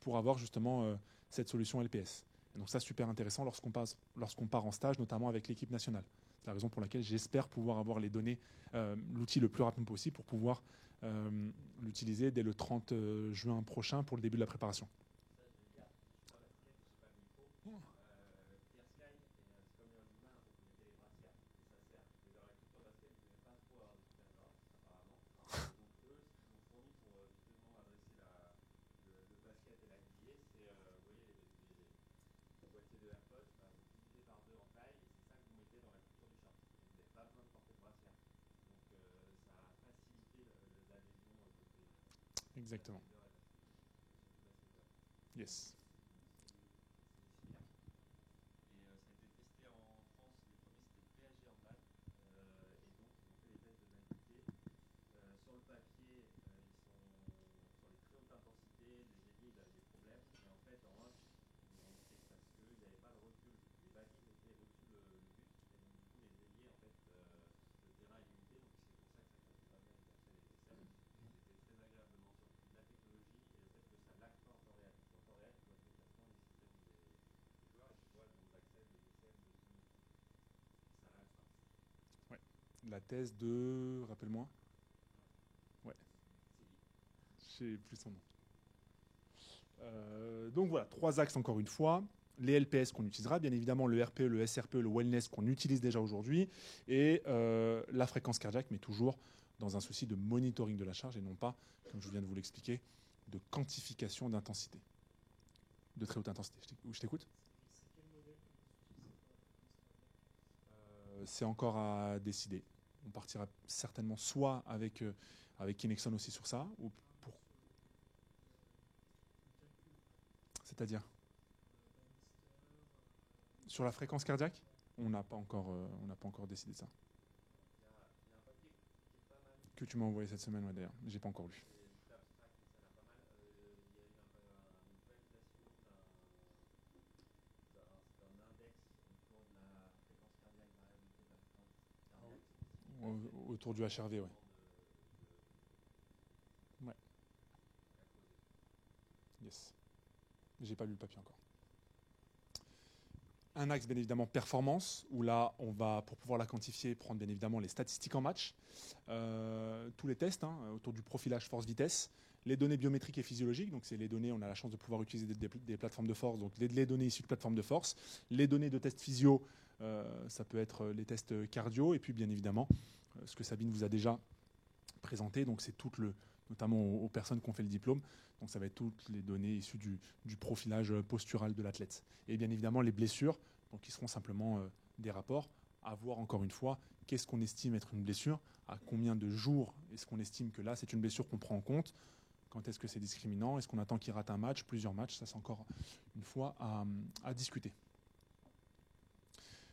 pour avoir justement cette solution LPS. Et donc ça, super intéressant lorsqu'on part en stage, notamment avec l'équipe nationale. C'est la raison pour laquelle j'espère pouvoir avoir les données, l'outil le plus rapidement possible pour pouvoir l'utiliser dès le 30 juin prochain pour le début de la préparation. Exactement. Yes. La thèse de... Rappelle-moi. Ouais. Je sais plus son nom. Donc voilà, 3 axes encore une fois. Les LPS qu'on utilisera, bien évidemment le RPE, le SRPE, le wellness qu'on utilise déjà aujourd'hui, et la fréquence cardiaque, mais toujours dans un souci de monitoring de la charge et non pas, comme je viens de vous l'expliquer, de quantification d'intensité, de très haute intensité. Je t'écoute. C'est encore à décider. On partira certainement soit avec Kinexon aussi sur ça, ou pour... C'est-à-dire sur la fréquence cardiaque, on n'a pas encore décidé ça. Que tu m'as envoyé cette semaine, ouais, d'ailleurs, mais j'ai pas encore lu. Autour du HRV, ouais. Ouais. Yes. J'ai pas lu le papier encore. Un axe, bien évidemment, performance, où là, on va, pour pouvoir la quantifier, prendre bien évidemment les statistiques en match, tous les tests autour du profilage force-vitesse, les données biométriques et physiologiques, donc c'est les données, on a la chance de pouvoir utiliser des plateformes de force, donc les données issues de plateformes de force, les données de tests physio, ça peut être les tests cardio, et puis bien évidemment, ce que Sabine vous a déjà présenté, donc c'est notamment aux personnes qui ont fait le diplôme, donc ça va être toutes les données issues du profilage postural de l'athlète. Et bien évidemment les blessures, donc qui seront simplement des rapports, à voir encore une fois, qu'est-ce qu'on estime être une blessure, à combien de jours est-ce qu'on estime que là c'est une blessure qu'on prend en compte, quand est-ce que c'est discriminant, est-ce qu'on attend qu'il rate un match, plusieurs matchs, ça c'est encore une fois à discuter.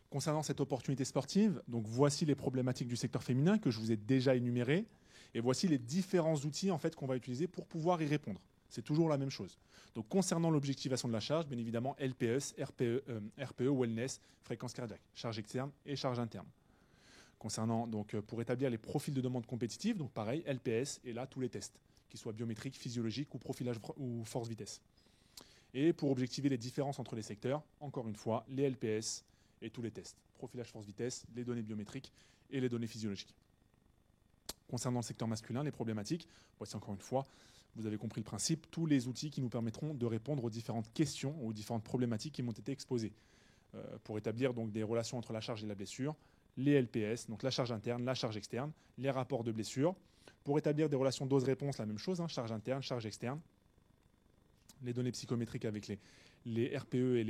Concernant cette opportunité sportive, donc voici les problématiques du secteur féminin que je vous ai déjà énumérées, et voici les différents outils en fait qu'on va utiliser pour pouvoir y répondre. C'est toujours la même chose. Donc concernant l'objectivation de la charge, bien évidemment LPS, RPE, wellness, fréquence cardiaque, charge externe et charge interne. Concernant donc pour établir les profils de demande compétitive, donc pareil LPS et là tous les tests, qu'ils soient biométriques, physiologiques ou profilage ou force-vitesse. Et pour objectiver les différences entre les secteurs, encore une fois les LPS et tous les tests, profilage force-vitesse, les données biométriques et les données physiologiques. Concernant le secteur masculin, les problématiques, voici encore une fois, vous avez compris le principe, tous les outils qui nous permettront de répondre aux différentes questions, aux différentes problématiques qui m'ont été exposées. Pour établir donc des relations entre la charge et la blessure, les LPS, donc la charge interne, la charge externe, les rapports de blessure. Pour établir des relations dose-réponse, la même chose, charge interne, charge externe. Les données psychométriques avec les RPE et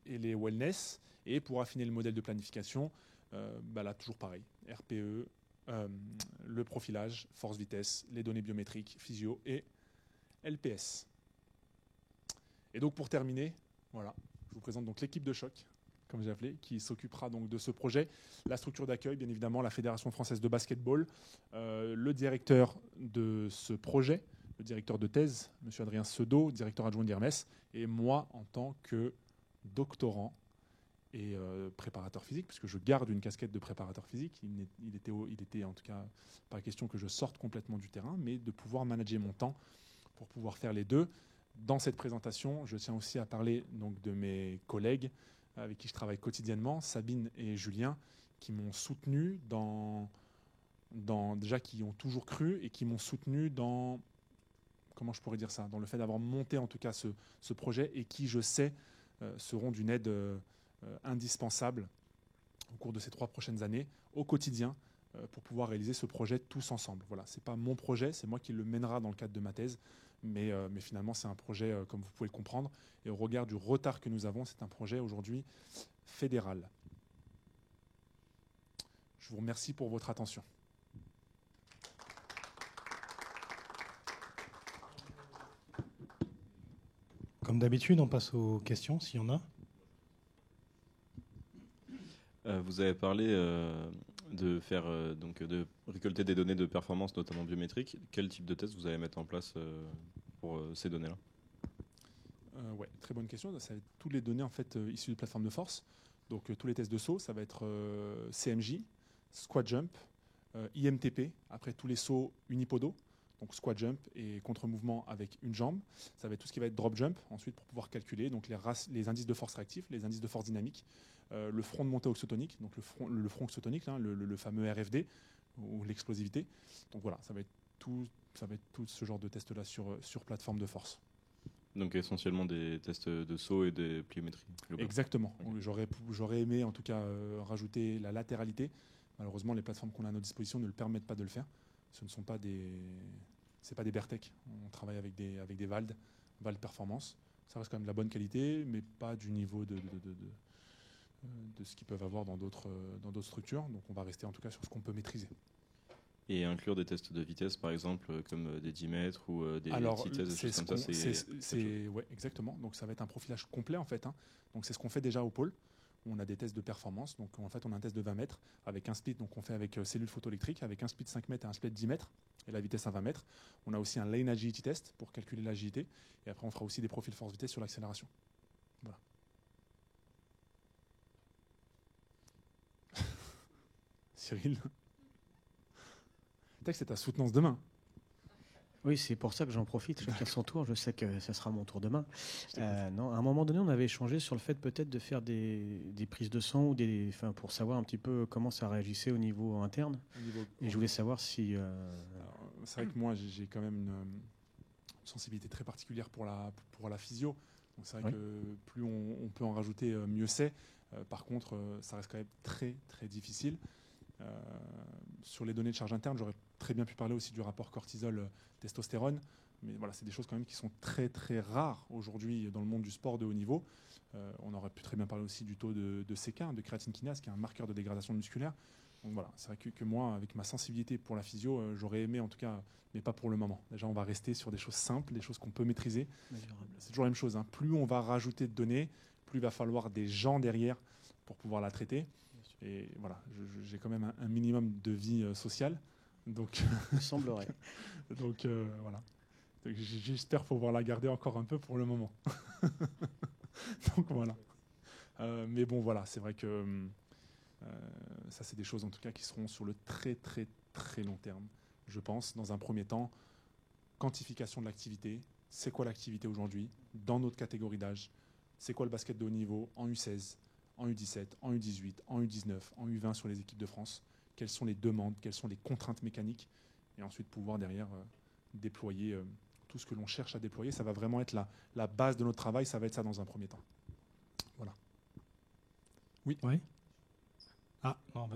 les wellness. Et pour affiner le modèle de planification, là, toujours pareil. RPE, le profilage, force-vitesse, les données biométriques, physio et LPS. Et donc pour terminer, voilà, je vous présente donc l'équipe de choc, comme j'ai appelé, qui s'occupera donc de ce projet. La structure d'accueil, bien évidemment, la Fédération française de basketball, le directeur de ce projet, le directeur de thèse, M. Adrien Sedeau, directeur adjoint d'IRMES, et moi en tant que doctorant et préparateur physique, puisque je garde une casquette de préparateur physique. Il était en tout cas pas question que je sorte complètement du terrain, mais de pouvoir manager mon temps pour pouvoir faire les deux. Dans cette présentation, je tiens aussi à parler donc, de mes collègues avec qui je travaille quotidiennement, Sabine et Julien, qui m'ont soutenu déjà qui ont toujours cru et qui m'ont soutenu dans, comment je pourrais dire ça, dans le fait d'avoir monté en tout cas ce projet et qui, je sais, seront d'une aide indispensable au cours de ces 3 prochaines années au quotidien pour pouvoir réaliser ce projet tous ensemble. Voilà, c'est pas mon projet, c'est moi qui le mènera dans le cadre de ma thèse, mais finalement c'est un projet, comme vous pouvez le comprendre, et au regard du retard que nous avons, c'est un projet aujourd'hui fédéral. Je vous remercie pour votre attention. Comme d'habitude, on passe aux questions, s'il y en a. Vous avez parlé de faire de récolter des données de performance, notamment biométriques. Quel type de test vous allez mettre en place pour ces données-là? Ouais, très bonne question. Ça va être toutes les données en fait issues de plateformes de force. Donc tous les tests de saut, ça va être CMJ, squat jump, IMTP. Après tous les sauts unipodo, donc squat jump et contre-mouvement avec une jambe. Ça va être tout ce qui va être drop jump. Ensuite pour pouvoir calculer donc les indices de force réactif, les indices de force dynamique. Le front de montée oxytonique, donc le front oxytonique, hein, le fameux RFD, ou l'explosivité. Donc voilà, ça va être tout ce genre de tests-là sur plateforme de force. Donc essentiellement des tests de saut et des pliométries. Exactement. Okay. J'aurais aimé en tout cas rajouter la latéralité. Malheureusement, les plateformes qu'on a à notre disposition ne le permettent pas de le faire. Ce ne sont pas c'est pas des Bertec. On travaille avec des Vald Performance. Ça reste quand même de la bonne qualité, mais pas du niveau de ce qu'ils peuvent avoir dans d'autres structures. Donc on va rester en tout cas sur ce qu'on peut maîtriser. Et inclure des tests de vitesse, par exemple, comme des 10 mètres ou des petits tests, des choses comme ça. Ouais, exactement. Donc ça va être un profilage complet en fait. Hein. Donc c'est ce qu'on fait déjà au pôle. On a des tests de performance. Donc en fait on a un test de 20 mètres avec un split. Donc on fait avec cellule photoélectrique avec un split 5 mètres et un split 10 mètres et la vitesse à 20 mètres. On a aussi un lane agility test pour calculer l'agilité. Et après on fera aussi des profils force-vitesse sur l'accélération. Voilà. Cyril, le texte est ta soutenance demain. Oui, c'est pour ça que j'en profite. Chacun son tour. Je sais que ce sera mon tour demain. Non, à un moment donné, on avait échangé sur le fait peut-être de faire des prises de sang ou pour savoir un petit peu comment ça réagissait au niveau interne. Et je voulais savoir si. C'est vrai que moi, j'ai quand même une sensibilité très particulière pour la physio. Donc c'est vrai que plus on peut en rajouter, mieux c'est. Par contre, ça reste quand même très très difficile. Sur les données de charge interne, j'aurais très bien pu parler aussi du rapport cortisol-testostérone, mais voilà, c'est des choses quand même qui sont très très rares aujourd'hui dans le monde du sport de haut niveau. On aurait pu très bien parler aussi du taux de C15, de créatine kinase, qui est un marqueur de dégradation musculaire. Donc voilà, c'est vrai que moi, avec ma sensibilité pour la physio, j'aurais aimé en tout cas, mais pas pour le moment. Déjà, on va rester sur des choses simples, des choses qu'on peut maîtriser. C'est toujours la même chose. Hein. Plus on va rajouter de données, plus il va falloir des gens derrière pour pouvoir la traiter. Et voilà, j'ai quand même un minimum de vie sociale. Donc, il semblerait. Donc voilà. J'espère pouvoir la garder encore un peu pour le moment. Donc voilà. Mais bon, voilà, c'est vrai que ça, c'est des choses en tout cas qui seront sur le très très très long terme. Je pense, dans un premier temps, quantification de l'activité. C'est quoi l'activité aujourd'hui dans notre catégorie d'âge? C'est quoi le basket de haut niveau en U16, en U17, en U18, en U19, en U20 sur les équipes de France? Quelles sont les demandes, quelles sont les contraintes mécaniques? Et ensuite pouvoir derrière déployer tout ce que l'on cherche à déployer. Ça va vraiment être la base de notre travail, ça va être ça dans un premier temps. Voilà. Oui. Ah, non,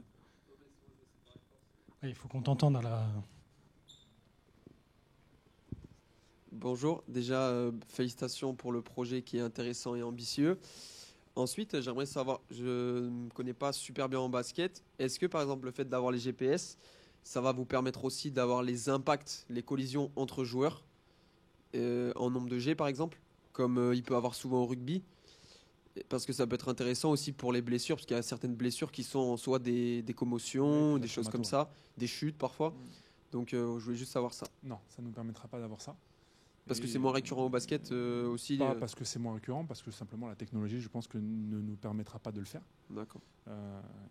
il faut qu'on t'entende à la... Bonjour, déjà félicitations pour le projet qui est intéressant et ambitieux. Ensuite, j'aimerais savoir, je ne me connais pas super bien en basket, est-ce que par exemple le fait d'avoir les GPS, ça va vous permettre aussi d'avoir les impacts, les collisions entre joueurs en nombre de jets par exemple, comme il peut avoir souvent au rugby, parce que ça peut être intéressant aussi pour les blessures, parce qu'il y a certaines blessures qui sont soit des commotions, des choses comme ça, des chutes parfois. Donc je voulais juste savoir ça. Non, ça ne nous permettra pas d'avoir ça. Parce que c'est moins récurrent au basket aussi. Pas parce que c'est moins récurrent, parce que simplement la technologie, je pense que ne nous permettra pas de le faire. D'accord.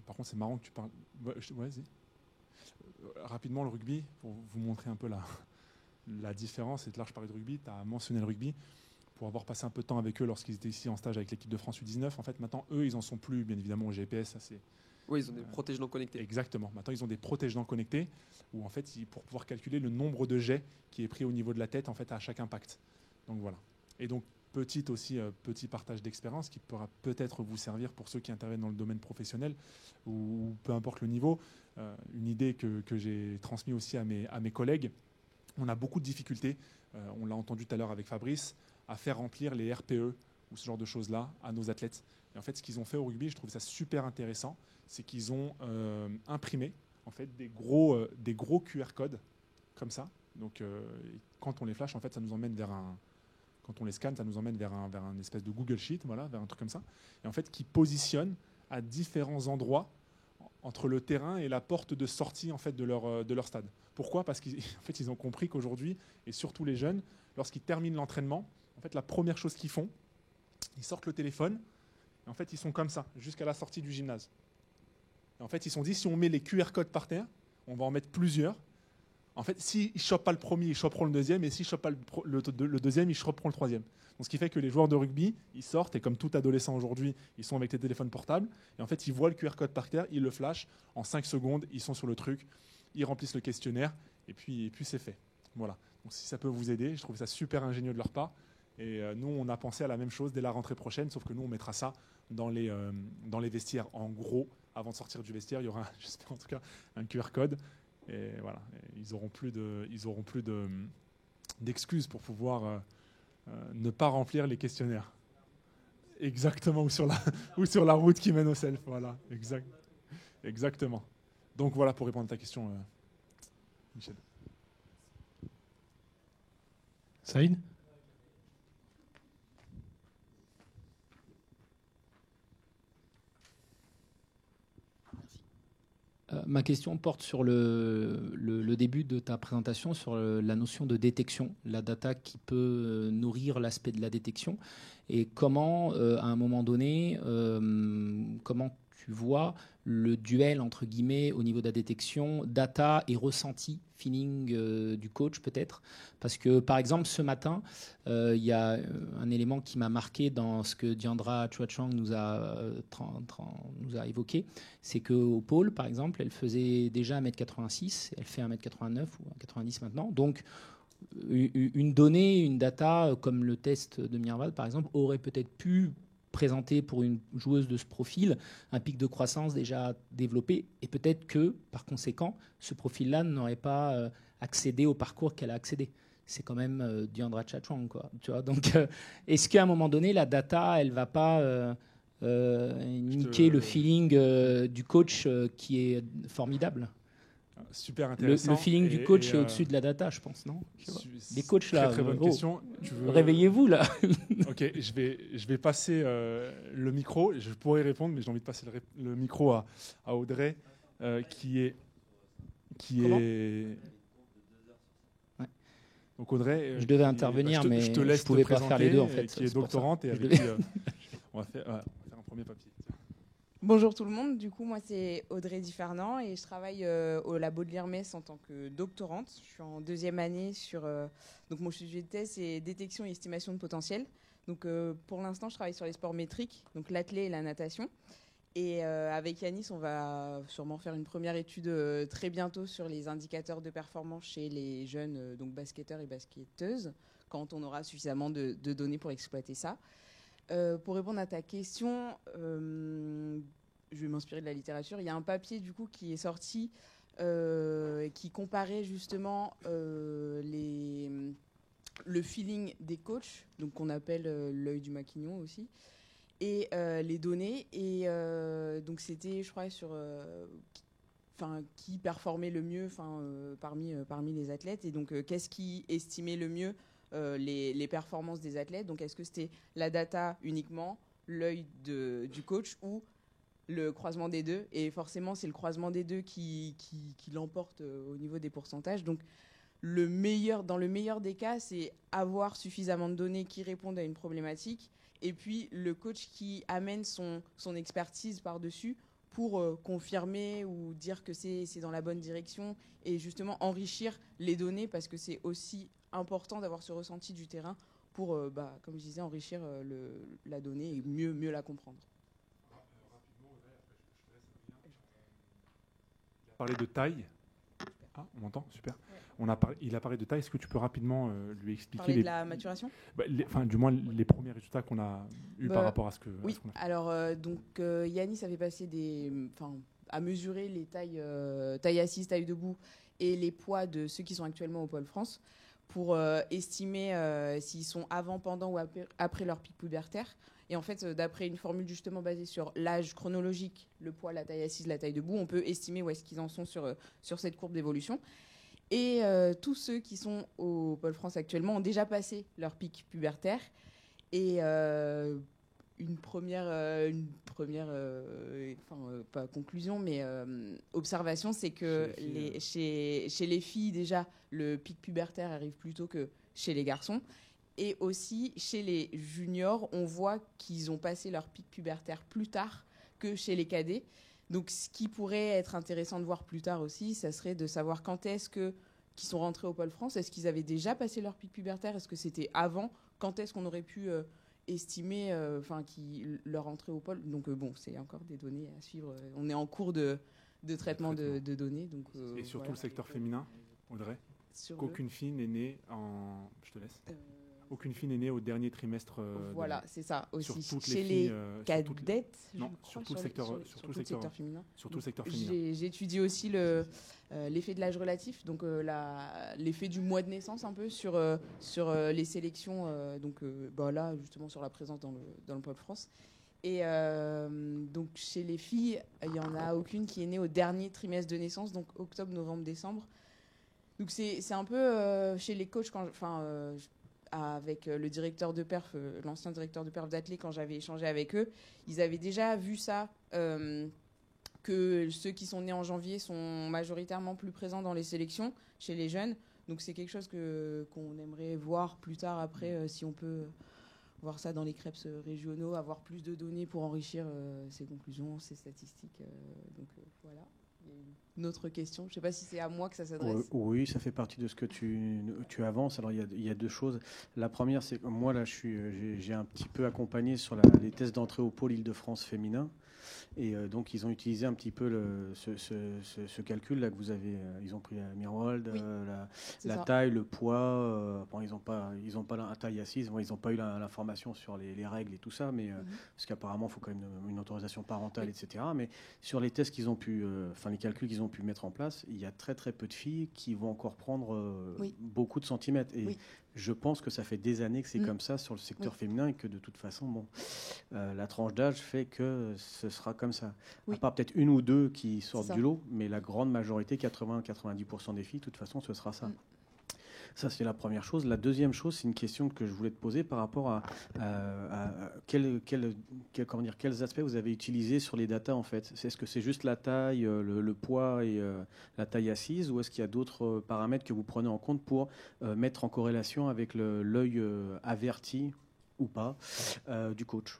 Par contre, c'est marrant que tu parles. Ouais, vas-y. Rapidement, le rugby, pour vous montrer un peu la différence, et là je parlais de rugby, tu as mentionné le rugby, pour avoir passé un peu de temps avec eux lorsqu'ils étaient ici en stage avec l'équipe de France U19. En fait, maintenant, eux, ils en sont plus, bien évidemment, au GPS. Ça, c'est Oui, ils ont des protège-dents connectés. Exactement. Maintenant, ils ont des protège-dents connectés où, en fait, pour pouvoir calculer le nombre de jets qui est pris au niveau de la tête, en fait, à chaque impact. Donc voilà. Et donc, petit partage d'expérience qui pourra peut-être vous servir pour ceux qui interviennent dans le domaine professionnel ou peu importe le niveau. Une idée que j'ai transmise aussi à mes collègues. On a beaucoup de difficultés, on l'a entendu tout à l'heure avec Fabrice, à faire remplir les RPE ou ce genre de choses-là à nos athlètes. Et en fait, ce qu'ils ont fait au rugby, je trouve ça super intéressant, c'est qu'ils ont imprimé en fait des gros QR codes comme ça. Donc, quand on les flash, en fait, ça nous emmène quand on les scanne, ça nous emmène vers un espèce de Google Sheet, voilà, vers un truc comme ça. Et en fait, qui positionne à différents endroits entre le terrain et la porte de sortie en fait de leur stade. Pourquoi ? Parce qu'ils en fait, ils ont compris qu'aujourd'hui, et surtout les jeunes, lorsqu'ils terminent l'entraînement, en fait, la première chose qu'ils font, ils sortent le téléphone, et en fait, ils sont comme ça, jusqu'à la sortie du gymnase. Et en fait, ils se sont dit, si on met les QR codes par terre, on va en mettre plusieurs. En fait, s'ils ne chopent pas le premier, ils choperont le deuxième, et s'ils ne chopent pas le deuxième, ils choperont le troisième. Donc, ce qui fait que les joueurs de rugby, ils sortent, et comme tout adolescent aujourd'hui, ils sont avec les téléphones portables, et en fait, ils voient le QR code par terre, ils le flashent, en 5 secondes, ils sont sur le truc, ils remplissent le questionnaire, et puis c'est fait. Voilà. Donc, si ça peut vous aider, je trouve ça super ingénieux de leur part. Et nous, on a pensé à la même chose dès la rentrée prochaine, sauf que nous, on mettra ça dans les vestiaires. En gros, avant de sortir du vestiaire, il y aura, j'espère en tout cas, un QR code. Et voilà, et ils auront plus d'excuses pour pouvoir ne pas remplir les questionnaires. Exactement, ou sur la route qui mène au self. Voilà, exactement. Donc voilà pour répondre à ta question, Michel. Saïd ? Ma question porte sur le début de ta présentation, sur la notion de détection, la data qui peut nourrir l'aspect de la détection, et comment, à un moment donné, comment tu vois le duel, entre guillemets, au niveau de la détection, data et ressenti, feeling du coach peut-être. Parce que, par exemple, ce matin, il y a un élément qui m'a marqué dans ce que Diandra Chouachang nous a évoqué, c'est qu'au pôle, par exemple, elle faisait déjà 1m86, elle fait 1m89 ou 1m90 maintenant. Donc, une donnée, une data, comme le test de Mirvad, par exemple, aurait peut-être pu présenter pour une joueuse de ce profil un pic de croissance déjà développé, et peut-être que, par conséquent, ce profil-là n'aurait pas accédé au parcours qu'elle a accédé. C'est quand même Diandra Chouachang, quoi. Tu vois, donc, est-ce qu'à un moment donné, la data, elle ne va pas niquer le feeling du coach qui est formidable ? Super intéressant. Le feeling du coach est au-dessus de la data, je pense, non? Les coachs, là, très bonne question. Réveillez-vous, là. Ok, je vais passer le micro. Je pourrais répondre, mais j'ai envie de passer le micro à Audrey, qui est... Ouais. Donc Audrey... je devais intervenir, mais je ne pouvais pas faire les deux, en fait. Qui est doctorante et avec qui on va faire un premier papier. Bonjour tout le monde, du coup moi c'est Audrey Differnand et je travaille au labo de l'IRMES en tant que doctorante. Je suis en 2e année sur donc mon sujet de thèse c'est détection et estimation de potentiel. Donc pour l'instant je travaille sur les sports métriques, donc l'athlé et la natation. Et avec Yanis on va sûrement faire une première étude très bientôt sur les indicateurs de performance chez les jeunes donc basketteurs et basketteuses quand on aura suffisamment de données pour exploiter ça. Pour répondre à ta question, je vais m'inspirer de la littérature. Il y a un papier du coup qui est sorti qui comparait justement le feeling des coachs, donc qu'on appelle l'œil du maquignon aussi, et les données. Et donc c'était, je crois, sur qui performait le mieux parmi les athlètes. Et donc qu'est-ce qui estimait le mieux les performances des athlètes. Donc est-ce que c'était la data uniquement, l'œil du coach ou le croisement des deux? Et forcément, c'est le croisement des deux qui l'emporte au niveau des pourcentages. Donc dans le meilleur des cas, c'est avoir suffisamment de données qui répondent à une problématique et puis le coach qui amène son expertise par-dessus pour confirmer ou dire que c'est dans la bonne direction et justement enrichir les données, parce que c'est aussi important d'avoir ce ressenti du terrain pour, comme je disais, enrichir la donnée et mieux la comprendre. Il a parlé de taille. Ah, on m'entend? Super. Ouais. Il a parlé de taille. Est-ce que tu peux rapidement lui expliquer Parler de la maturation? Du moins les premiers résultats qu'on a eus par rapport à ce que. Oui. À ce qu'on a fait. Alors Yanis avait passé à mesurer les taille assise, taille debout et les poids de ceux qui sont actuellement au Pôle France pour estimer s'ils sont avant, pendant ou après leur pic pubertaire. Et en fait, d'après une formule justement basée sur l'âge chronologique, le poids, la taille assise, la taille debout, on peut estimer où est-ce qu'ils en sont sur cette courbe d'évolution. Et tous ceux qui sont au Pôle France actuellement ont déjà passé leur pic pubertaire. Et une première pas conclusion, mais observation, c'est que chez les filles, déjà, le pic pubertaire arrive plus tôt que chez les garçons. Et aussi, chez les juniors, on voit qu'ils ont passé leur pic pubertaire plus tard que chez les cadets. Donc, ce qui pourrait être intéressant de voir plus tard aussi, ça serait de savoir quand est-ce qu'ils sont rentrés au Pôle France. Est-ce qu'ils avaient déjà passé leur pic pubertaire? Est-ce que c'était avant? Quand est-ce qu'on aurait pu estimer leur entrée au Pôle? Donc, c'est encore des données à suivre. On est en cours de traitement de données. Donc, et surtout le secteur féminin, Audrey, qu'aucune fille n'est née en... Je te laisse. Aucune fille n'est née au dernier trimestre. Voilà, c'est ça aussi. Sur toutes chez les filles, cadettes, sur tout le secteur féminin. Sur tout le secteur féminin. J'ai étudié aussi l'effet de l'âge relatif, donc l'effet du mois de naissance un peu sur les sélections. Là, justement, sur la présence dans le Pôle France. Et donc chez les filles, il n'y en a aucune qui est née au dernier trimestre de naissance, donc octobre, novembre, décembre. Donc c'est un peu chez les coachs avec le directeur de perf, l'ancien directeur de perf d'athlée, quand j'avais échangé avec eux, ils avaient déjà vu ça, que ceux qui sont nés en janvier sont majoritairement plus présents dans les sélections chez les jeunes. Donc c'est quelque chose qu'on aimerait voir plus tard après, si on peut voir ça dans les CREPS régionaux, avoir plus de données pour enrichir ces conclusions, ces statistiques. Voilà. Une autre question, je ne sais pas si c'est à moi que ça s'adresse. Oui, ça fait partie de ce que tu avances. Alors il y a deux choses. La première, c'est que moi là, j'ai un petit peu accompagné sur les tests d'entrée au pôle Île-de-France féminin. Et donc ils ont utilisé un petit peu ce calcul là que vous avez. Ils ont pris la Mirwald, oui, la taille, le poids. Ils n'ont pas la taille assise. Ils n'ont pas eu l'information sur les règles et tout ça, mais parce qu'apparemment il faut quand même une autorisation parentale, oui, etc. Mais sur les tests qu'ils ont pu, les calculs qu'ils ont pu mettre en place, il y a très très peu de filles qui vont encore prendre oui, beaucoup de centimètres. Et oui, je pense que ça fait des années que c'est comme ça sur le secteur féminin et que de toute façon, la tranche d'âge fait que ce sera comme ça. Oui. À part peut-être une ou deux qui sortent du lot, mais la grande majorité, 80-90% des filles, de toute fason, ce sera ça. Ça, c'est la première chose. La deuxième chose, c'est une question que je voulais te poser par rapport à quels aspects vous avez utilisés sur les datas, en fait. Est-ce que c'est juste la taille, le poids et la taille assise, ou est-ce qu'il y a d'autres paramètres que vous prenez en compte pour mettre en corrélation avec l'œil averti ou pas du coach?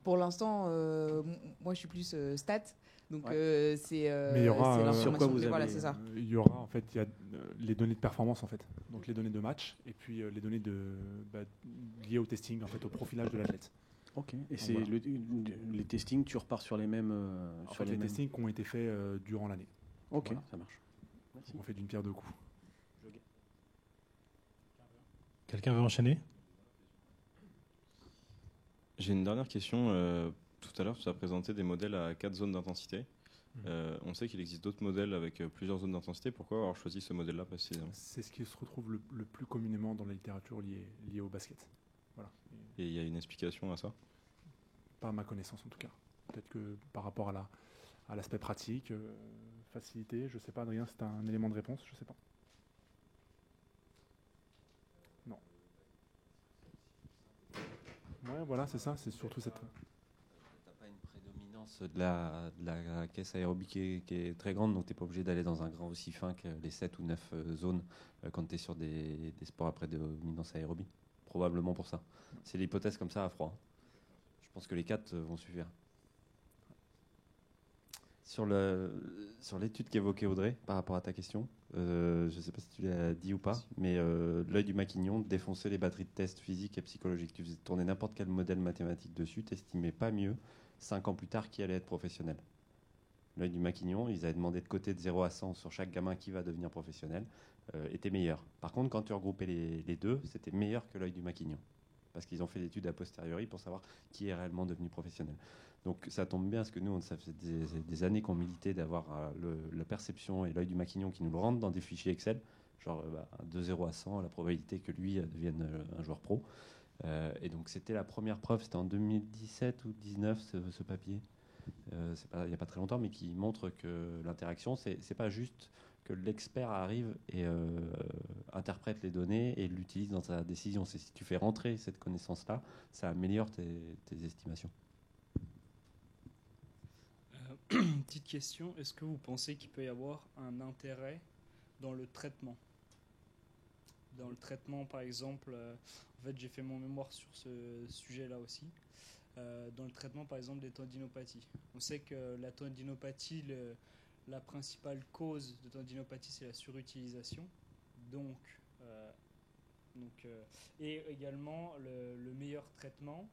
Pour l'instant, moi, je suis plus stat. Donc c'est mais il y aura sur quoi vous avez, voilà, c'est ça. Il y aura en fait les données de performance en fait, donc les données de match et puis les données liées au testing en fait, au profilage de l'athlète. Ok. Et c'est voilà. Les testings, tu repars sur les mêmes les testings qui ont été faits durant l'année. Ok, voilà. Ça marche. Merci. On fait d'une pierre deux coups. Quelqu'un veut enchaîner? J'ai une dernière question. Tout à l'heure, tu as présenté des modèles à 4 zones d'intensité. On sait qu'il existe d'autres modèles avec plusieurs zones d'intensité. Pourquoi avoir choisi ce modèle-là précisément? C'est ce qui se retrouve le plus communément dans la littérature liée au basket. Voilà. Et il y a une explication à ça? Pas à ma connaissance en tout cas. Peut-être que par rapport à l'aspect pratique, facilité, je ne sais pas, Adrien, c'est un élément de réponse, je ne sais pas. Non. Ouais, voilà, c'est ça, c'est surtout cette... T'as pas une prédominance de la caisse aérobie qui est très grande, donc tu n'es pas obligé d'aller dans un grand aussi fin que les 7 ou 9 zones quand tu es sur des sports à prédominance aérobie. Probablement pour ça. C'est l'hypothèse comme ça à froid. Je pense que les 4 vont suffire. Sur l'étude qu'évoquait Audrey par rapport à ta question, je ne sais pas si tu l'as dit ou pas, mais l'œil du maquignon défonçait les batteries de tests physiques et psychologiques. Tu faisais tourner n'importe quel modèle mathématique dessus, tu n'estimais pas mieux 5 ans plus tard qui allait être professionnel. L'œil du maquignon, ils avaient demandé de coter de 0 à 100 sur chaque gamin qui va devenir professionnel, était meilleur. Par contre, quand tu regroupais les deux, c'était meilleur que l'œil du maquignon. Parce qu'ils ont fait l'étude a posteriori pour savoir qui est réellement devenu professionnel. Donc ça tombe bien, parce que nous, ça fait des années qu'on militait d'avoir la perception et l'œil du maquignon qui nous le rendent dans des fichiers Excel, genre de 0 à 100, la probabilité que lui devienne un joueur pro. Et donc c'était la première preuve, c'était en 2017 ou 2019 ce papier, il n'y a pas très longtemps, mais qui montre que l'interaction, c'est pas juste que l'expert arrive et interprète les données et l'utilise dans sa décision. C'est si tu fais rentrer cette connaissance-là, ça améliore tes estimations. Petite question, est-ce que vous pensez qu'il peut y avoir un intérêt dans le traitement? Dans le traitement, par exemple, en fait j'ai fait mon mémoire sur ce sujet-là aussi, dans le traitement par exemple des tendinopathies. On sait que la tendinopathie, la principale cause de tendinopathie, c'est la surutilisation. Et également, le meilleur traitement,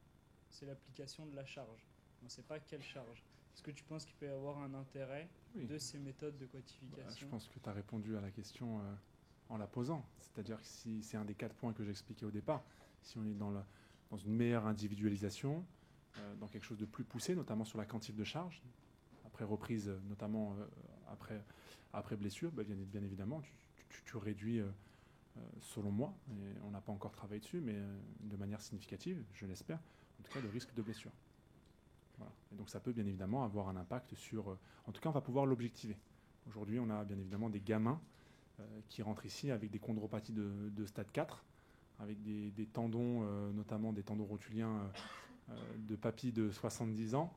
c'est l'application de la charge. On ne sait pas quelle charge. Est-ce que tu penses qu'il peut y avoir un intérêt de ces méthodes de quantification? Je pense que tu as répondu à la question en la posant. C'est-à-dire que si c'est un des 4 points que j'expliquais au départ, si on est dans une meilleure individualisation, dans quelque chose de plus poussé, notamment sur la quantif de charge, après reprise, notamment après blessure, bien évidemment, tu réduis, selon moi, et on n'a pas encore travaillé dessus, mais de manière significative, je l'espère, en tout cas le risque de blessure. Voilà. Et donc ça peut bien évidemment avoir un impact sur... en tout cas, on va pouvoir l'objectiver. Aujourd'hui, on a bien évidemment des gamins qui rentrent ici avec des chondropathies de stade 4, avec des tendons, notamment des tendons rotuliens de papy de 70 ans.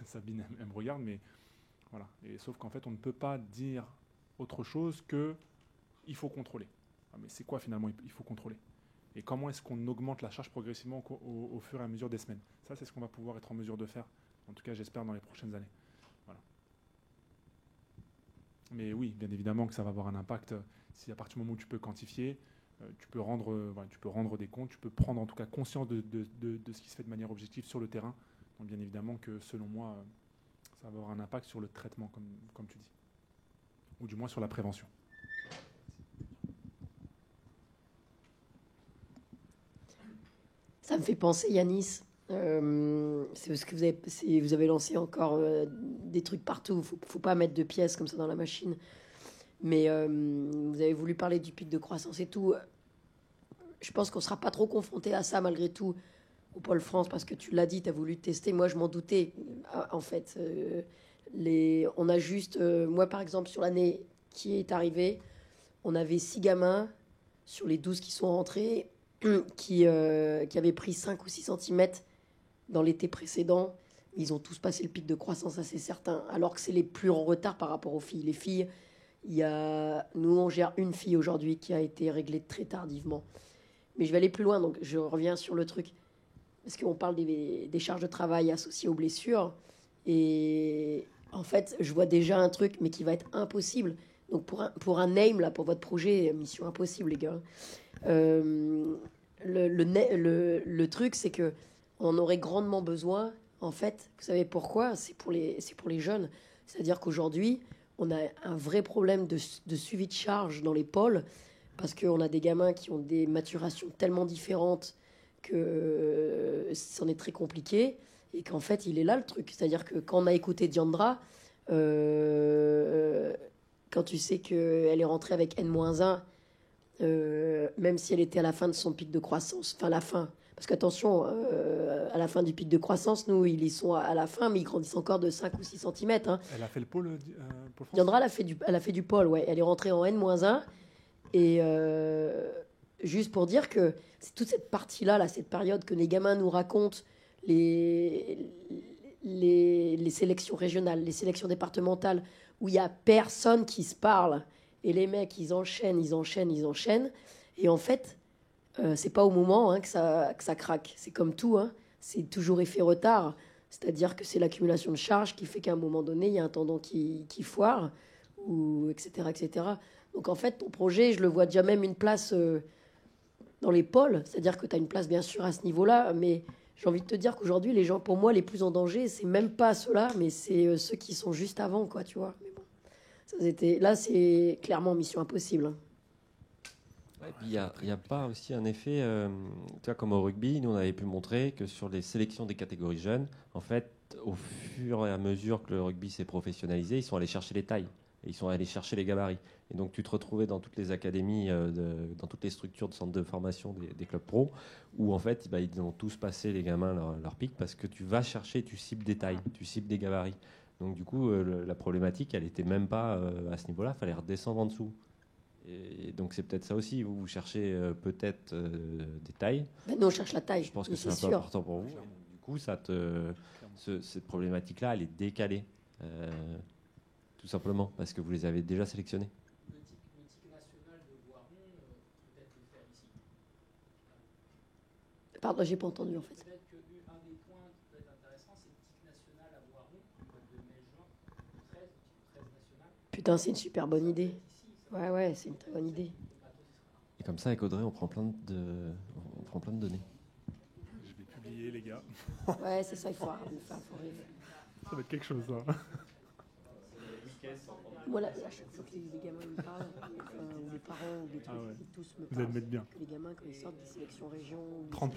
Sabine, elle me regarde, mais voilà. Et sauf qu'en fait, on ne peut pas dire autre chose que il faut contrôler. Ah, mais c'est quoi finalement il faut contrôler? Et comment est-ce qu'on augmente la charge progressivement au fur et à mesure des semaines? Ça, c'est ce qu'on va pouvoir être en mesure de faire. En tout cas, j'espère dans les prochaines années. Voilà. Mais oui, bien évidemment que ça va avoir un impact. Si à partir du moment où tu peux quantifier, tu peux rendre des comptes, tu peux prendre en tout cas conscience de ce qui se fait de manière objective sur le terrain. Donc bien évidemment que selon moi, ça va avoir un impact sur le traitement, comme tu dis. Ou du moins sur la prévention. Ça me fait penser, Yanis, c'est parce que vous avez lancé encore des trucs partout. Faut pas mettre de pièces comme ça dans la machine. Mais vous avez voulu parler du pic de croissance et tout. Je pense qu'on ne sera pas trop confronté à ça malgré tout au Pôle France, parce que tu l'as dit, tu as voulu tester. Moi, je m'en doutais, en fait. On a juste... moi, par exemple, sur l'année qui est arrivée, on avait 6 gamins sur les 12 qui sont rentrés qui avaient pris 5 ou 6 cm dans l'été précédent. Ils ont tous passé le pic de croissance, assez certain, alors que c'est les plus en retard par rapport aux filles. Les filles, nous, on gère une fille aujourd'hui qui a été réglée très tardivement. Mais je vais aller plus loin, donc je reviens sur le truc. Parce qu'on parle des charges de travail associées aux blessures. Et en fait, je vois déjà un truc, mais qui va être impossible. Donc pour un name, là, pour votre projet, mission impossible, les gars. Le truc, c'est que on en aurait grandement besoin. En fait, vous savez pourquoi? C'est pour les jeunes. C'est-à-dire qu'aujourd'hui, on a un vrai problème de suivi de charge dans les pôles, parce qu'on a des gamins qui ont des maturations tellement différentes que c'en est très compliqué, et qu'en fait, il est là le truc. C'est-à-dire que quand on a écouté Diandra, Quand tu sais qu'elle est rentrée avec N-1, même si elle était à la fin de son pic de croissance, enfin la fin, parce qu'attention, à la fin du pic de croissance, nous, ils y sont à la fin, mais ils grandissent encore de 5 ou 6 cm. Hein. Elle a fait le pôle France. Diandra, elle a fait du pôle, ouais. Elle est rentrée en N-1. Et juste pour dire que c'est toute cette partie-là, là, cette période que les gamins nous racontent, les sélections régionales, les sélections départementales, où il n'y a personne qui se parle. Et les mecs, ils enchaînent. Et en fait, c'est pas au moment que ça craque. C'est comme tout, hein. C'est toujours effet retard. C'est-à-dire que c'est l'accumulation de charges qui fait qu'à un moment donné, il y a un tendon qui foire, ou etc., etc. Donc en fait, ton projet, je le vois déjà même une place dans les pôles. C'est-à-dire que tu as une place, bien sûr, à ce niveau-là. Mais j'ai envie de te dire qu'aujourd'hui, les gens, pour moi, les plus en danger, c'est même pas ceux-là, mais c'est ceux qui sont juste avant, quoi, tu vois. Mais bon, là, c'est clairement mission impossible. Hein. Il n'y a pas aussi un effet, tu vois, comme au rugby, nous on avait pu montrer que sur les sélections des catégories jeunes, en fait, au fur et à mesure que le rugby s'est professionnalisé, ils sont allés chercher les tailles, et ils sont allés chercher les gabarits. Et donc tu te retrouvais dans toutes les académies, dans toutes les structures de centres de formation des clubs pro, où en fait, ils ont tous passé les gamins leur pic, parce que tu vas chercher, tu cibles des tailles, tu cibles des gabarits. Donc du coup, la problématique, elle n'était même pas à ce niveau-là, il fallait redescendre en dessous. Et donc c'est peut-être ça aussi, vous cherchez peut-être des tailles. Ben nous on cherche la taille. Je pense que c'est un peu important pour vous. Et donc, du coup, cette problématique-là, elle est décalée, tout simplement, parce que vous les avez déjà sélectionnés. Le tic national de Voiron, peut-être le faire ici. Pardon, j'ai pas entendu en fait. Peut-être qu'un des points qui peut être intéressant, c'est le tic national à Voiron, de mai-juin, 13 national. Putain, c'est une super bonne idée. Ouais, c'est une très bonne idée. Et comme ça, avec Audrey, on prend plein de données. Je vais publier, les gars. Ouais, c'est ça, il faut rêver. Ça va être quelque chose, ça. Voilà, à chaque fois que les gamins me parlent, ou les parents, ou les trucs, ils tous me Vous allez parlent. le mettre bien. Que les gamins, quand ils sortent des sélections région, 30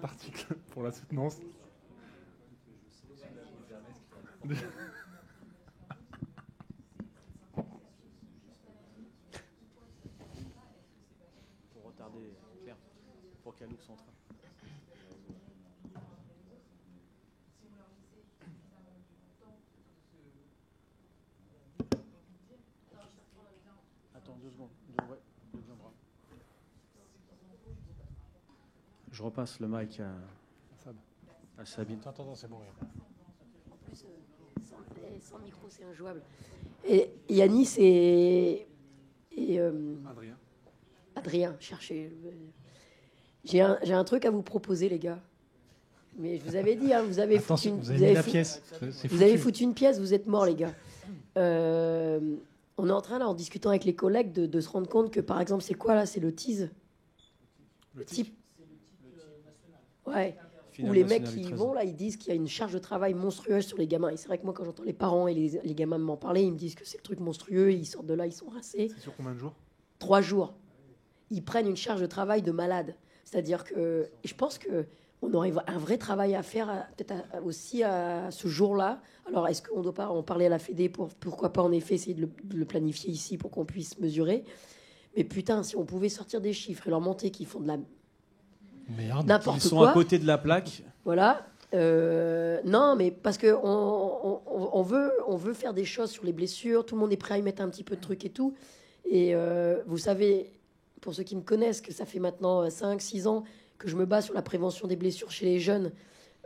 articles pour la soutenance. Pour retarder Claire, pour qu'elle loupe son train. Attends 2 secondes. Je repasse le mic à Sabine. Attends, c'est bon. En plus, sans micro, c'est injouable. Et Yanis et Adrien, cherchez. J'ai un truc à vous proposer, les gars. Mais je vous avais dit, hein, vous avez foutu une pièce. Vous avez foutu une pièce, vous êtes morts, les gars. On est en train, là, en discutant avec les collègues, de se rendre compte que, par exemple, c'est quoi là? C'est le tease. Le type. Ouais. Où les mecs qui y vont, là, ils disent qu'il y a une charge de travail monstrueuse sur les gamins. Et c'est vrai que moi, quand j'entends les parents et les gamins m'en parler, ils me disent que c'est le truc monstrueux. Ils sortent de là, ils sont rincés. C'est sur combien de jours? 3 jours. Ils prennent une charge de travail de malade. C'est-à-dire que et je pense qu'on aurait un vrai travail à faire, peut-être aussi à ce jour-là. Alors, est-ce qu'on ne doit pas en parler à la Fédé pourquoi pas, en effet, essayer de le planifier ici pour qu'on puisse mesurer. Mais putain, si on pouvait sortir des chiffres et leur montrer qu'ils font de la merde, n'importe quoi. Ils sont à côté de la plaque. Voilà. Non, mais parce que on veut faire des choses sur les blessures. Tout le monde est prêt à y mettre un petit peu de trucs et tout. Et vous savez, pour ceux qui me connaissent, que ça fait maintenant 5-6 ans que je me bats sur la prévention des blessures chez les jeunes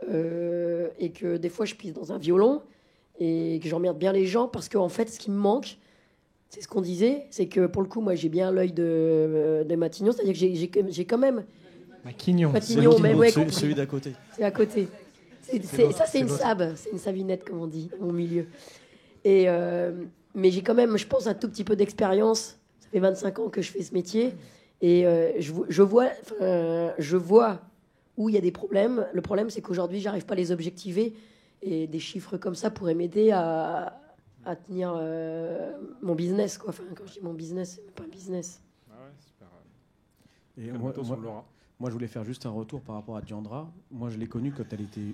et que des fois je pisse dans un violon et que j'emmerde bien les gens parce qu'en fait, ce qui me manque, c'est ce qu'on disait, c'est que pour le coup, moi, j'ai bien l'œil de Matignon, c'est-à-dire que j'ai quand même... Matignon, même, ouais, celui d'à côté. C'est à côté. Ça, c'est une sab, c'est une savinette, comme on dit, au milieu. Et, mais j'ai quand même, je pense, un tout petit peu d'expérience. Ça fait 25 ans que je fais ce métier. Et je vois où il y a des problèmes. Le problème, c'est qu'aujourd'hui, j'arrive pas à les objectiver. Et des chiffres comme ça pourraient m'aider à tenir mon business, quoi. Enfin, quand je dis mon business, c'est pas un business. Ah ouais, super. Et moi, je voulais faire juste un retour par rapport à Diandra. Moi, je l'ai connue quand elle était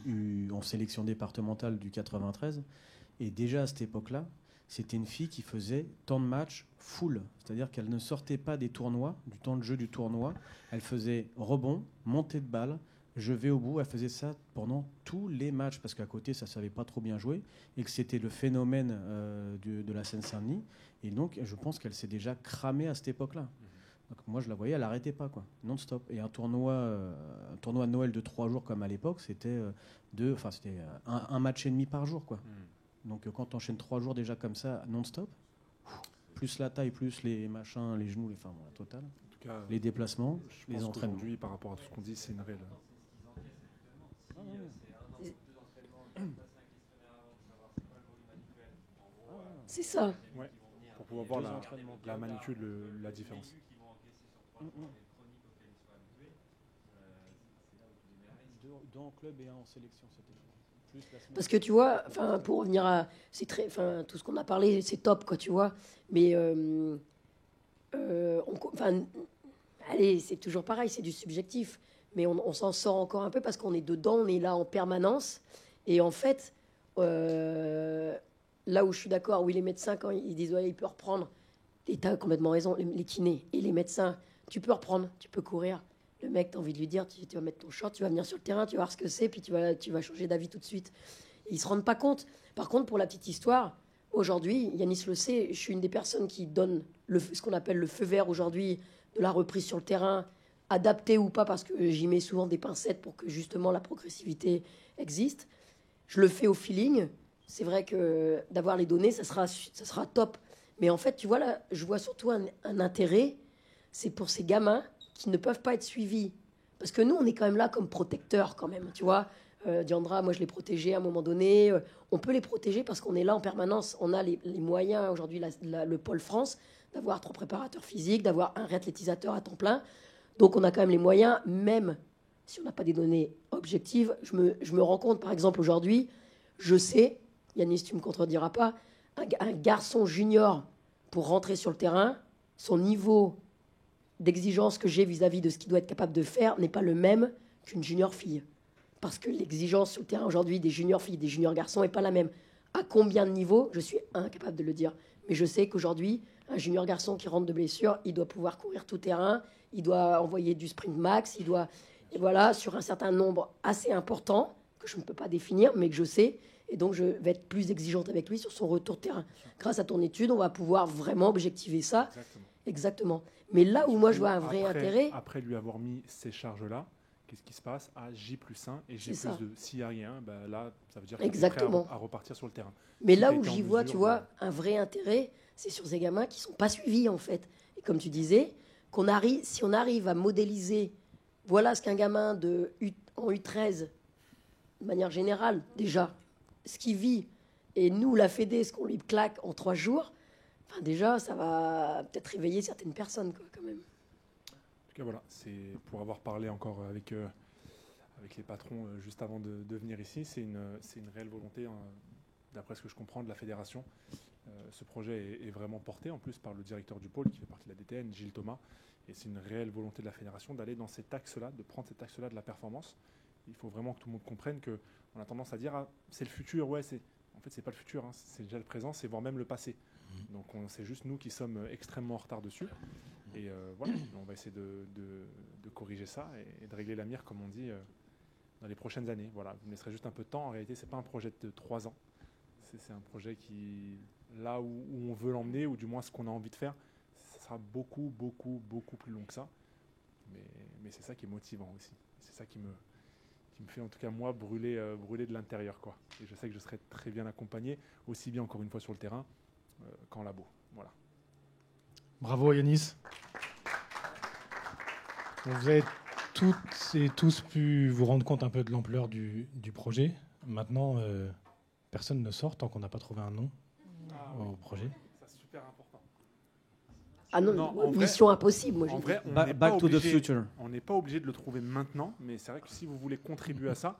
en sélection départementale du 93. Et déjà à cette époque-là, c'était une fille qui faisait temps de match full. C'est-à-dire qu'elle ne sortait pas des tournois, du temps de jeu du tournoi. Elle faisait rebond, montée de balle, je vais au bout. Elle faisait ça pendant tous les matchs parce qu'à côté, ça ne savait pas trop bien jouer et que c'était le phénomène de la Seine-Saint-Denis. Et donc, je pense qu'elle s'est déjà cramée à cette époque-là. Donc, moi, je la voyais, elle n'arrêtait pas, quoi, non-stop. Et un tournoi de Noël de 3 jours comme à l'époque, c'était un match et demi par jour, quoi. Donc, quand tu enchaînes 3 jours déjà comme ça, non-stop, plus la taille, plus les machins, les genoux, la totale, En tout cas, les déplacements, je les pense entraînements. qu'aujourd'hui, par rapport à tout ce qu'on dit, c'est une réelle. C'est ça. Ouais, pour pouvoir voir la magnitude, la différence. Deux en club et un en sélection, c'était Parce que tu vois, pour revenir à tout ce qu'on a parlé, c'est top, quoi, tu vois. Mais allez, c'est toujours pareil, c'est du subjectif. Mais on s'en sort encore un peu parce qu'on est dedans, on est là en permanence. Et en fait, là où je suis d'accord, oui, les médecins, quand ils disent ouais, il peut reprendre, et tu as complètement raison, les kinés et les médecins, tu peux reprendre, tu peux courir. Le mec, tu as envie de lui dire, tu vas mettre ton short, tu vas venir sur le terrain, tu vas voir ce que c'est, puis tu vas changer d'avis tout de suite. Et ils ne se rendent pas compte. Par contre, pour la petite histoire, aujourd'hui, Yanis le sait, je suis une des personnes qui donne ce qu'on appelle le feu vert aujourd'hui de la reprise sur le terrain, adapté ou pas, parce que j'y mets souvent des pincettes pour que justement la progressivité existe. Je le fais au feeling. C'est vrai que d'avoir les données, ça sera top. Mais en fait, tu vois, là, je vois surtout un intérêt, c'est pour ces gamins qui ne peuvent pas être suivis. Parce que nous, on est quand même là comme protecteurs, quand même, tu vois. Diandra, moi, je l'ai protégé à un moment donné. On peut les protéger parce qu'on est là en permanence. On a les moyens, aujourd'hui, le Pôle France, d'avoir 3 préparateurs physiques, d'avoir un réathlétisateur à temps plein. Donc, on a quand même les moyens, même si on n'a pas des données objectives. Je me rends compte, par exemple, aujourd'hui, je sais, Yanis, tu ne me contrediras pas, un garçon junior, pour rentrer sur le terrain, son niveau d'exigence que j'ai vis-à-vis de ce qu'il doit être capable de faire n'est pas le même qu'une junior fille. Parce que l'exigence sur le terrain aujourd'hui des juniors filles, des juniors garçons n'est pas la même. À combien de niveaux, je suis incapable de le dire. Mais je sais qu'aujourd'hui, un junior garçon qui rentre de blessure, il doit pouvoir courir tout terrain, il doit envoyer du sprint max, il doit... Et voilà, sur un certain nombre assez important, que je ne peux pas définir, mais que je sais. Et donc, je vais être plus exigeante avec lui sur son retour de terrain. Grâce à ton étude, on va pouvoir vraiment objectiver ça. Exactement. Mais là où moi, je vois un vrai intérêt... Après lui avoir mis ces charges-là, qu'est-ce qui se passe à J+1 et J+2? S'il n'y a rien, là, ça veut dire qu'il est prêt à repartir sur le terrain. Mais là où j'y vois, tu vois, un vrai intérêt, c'est sur ces gamins qui ne sont pas suivis, en fait. Et comme tu disais, si on arrive à modéliser, voilà ce qu'un gamin en U13, de manière générale, déjà, ce qu'il vit, et nous, la Fédé, ce qu'on lui claque en 3 jours, déjà, ça va peut-être réveiller certaines personnes, quoi, quand même. En tout cas, voilà, c'est pour avoir parlé encore avec les patrons juste avant de venir ici, c'est une réelle volonté, d'après ce que je comprends, de la fédération. Ce projet est vraiment porté, en plus, par le directeur du pôle, qui fait partie de la DTN, Gilles Thomas, et c'est une réelle volonté de la fédération d'aller dans cet axe-là, de prendre cet axe-là de la performance. Il faut vraiment que tout le monde comprenne qu'on a tendance à dire c'est le futur, ouais, en fait, c'est pas le futur, hein, c'est déjà le présent, c'est voire même le passé. Donc c'est juste nous qui sommes extrêmement en retard dessus. Et voilà, on va essayer de corriger ça et de régler la mire, comme on dit, dans les prochaines années. Voilà, vous me laisserez juste un peu de temps. En réalité, ce n'est pas un projet de 3 ans. C'est un projet qui, là où on veut l'emmener, ou du moins ce qu'on a envie de faire, ça sera beaucoup, beaucoup, beaucoup plus long que ça. Mais c'est ça qui est motivant aussi. C'est ça qui me fait, en tout cas, moi, brûler de l'intérieur, quoi. Et je sais que je serai très bien accompagné, aussi bien, encore une fois, sur le terrain qu'en labo. Voilà. Bravo Yanis. Vous avez toutes et tous pu vous rendre compte un peu de l'ampleur du projet. Maintenant, personne ne sort tant qu'on n'a pas trouvé un nom au projet. C'est super important. Ah non, mission impossible, moi. En vrai, back to the future. On n'est pas obligé de le trouver maintenant, mais c'est vrai que si vous voulez contribuer à ça,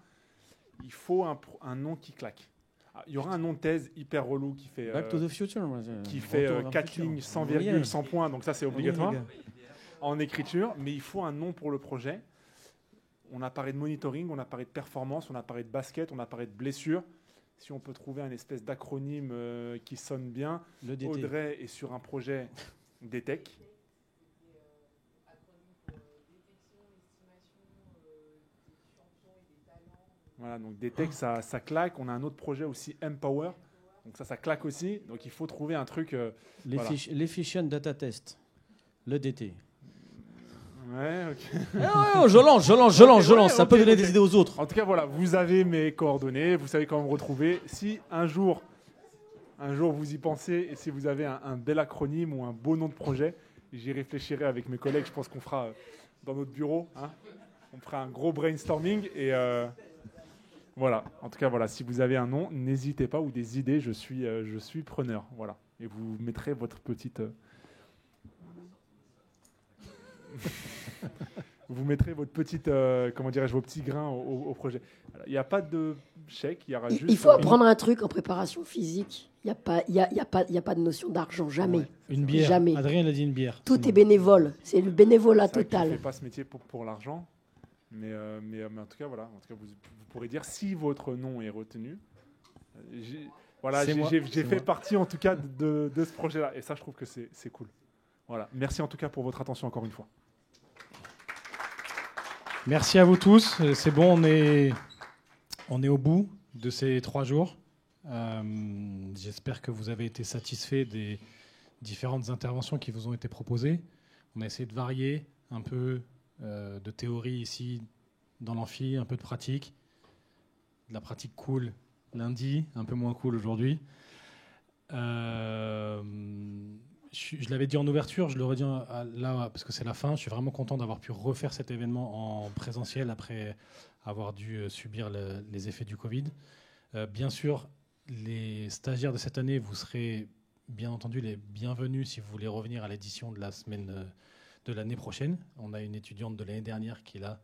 il faut un nom qui claque. Il y aura un nom de thèse hyper relou qui fait Back to the future, qui fait 4 lignes, 100 virgules, 100 points, donc ça c'est obligatoire en écriture, mais il faut un nom pour le projet. On a parlé de monitoring, on a parlé de performance, on a parlé de basket, on a parlé de blessure. si on peut trouver un espèce d'acronyme qui sonne bien. Le DT. Audrey est sur un projet DTEC. Voilà, donc DTEC, ça claque. On a un autre projet aussi, Empower. Donc ça claque aussi. Donc il faut trouver un truc. Voilà. L'Efficient Data Test, le DT. Ouais, ok. Je lance. Ça peut donner des idées aux autres. En tout cas, voilà, vous avez mes coordonnées, vous savez comment me retrouver. Si un jour vous y pensez, et si vous avez un bel acronyme ou un beau nom de projet, j'y réfléchirai avec mes collègues. Je pense qu'on fera dans notre bureau, hein, on fera un gros brainstorming. Et voilà, en tout cas, voilà, si vous avez un nom, n'hésitez pas, ou des idées, je suis preneur. Voilà. Et vous mettrez votre petite... vous mettrez votre petite, comment dirais-je, vos petits grains au projet. Il n'y a pas de chèque, il y aura juste... Il faut apprendre un truc en préparation physique. Il n'y a pas de notion d'argent, jamais. Ouais. Une bière. Jamais. Adrien a dit une bière. Tout est bénévole. C'est le bénévolat C'est vrai qu'on ne total. fait pas ce métier pour l'argent. Mais en tout cas, voilà. En tout cas, vous pourrez dire si votre nom est retenu. J'ai fait partie, en tout cas, de ce projet-là. Et ça, je trouve que c'est cool. Voilà. Merci en tout cas pour votre attention encore une fois. Merci à vous tous. C'est bon, on est au bout de ces 3 jours. J'espère que vous avez été satisfaits des différentes interventions qui vous ont été proposées. On a essayé de varier un peu de théorie ici dans l'amphi, un peu de pratique. De la pratique cool lundi, un peu moins cool aujourd'hui. Je l'avais dit en ouverture, je le redis là parce que c'est la fin. Je suis vraiment content d'avoir pu refaire cet événement en présentiel après avoir dû subir les effets du Covid. Bien sûr, les stagiaires de cette année, vous serez bien entendu les bienvenus si vous voulez revenir à l'édition de la semaine de l'année prochaine. On a une étudiante de l'année dernière qui est là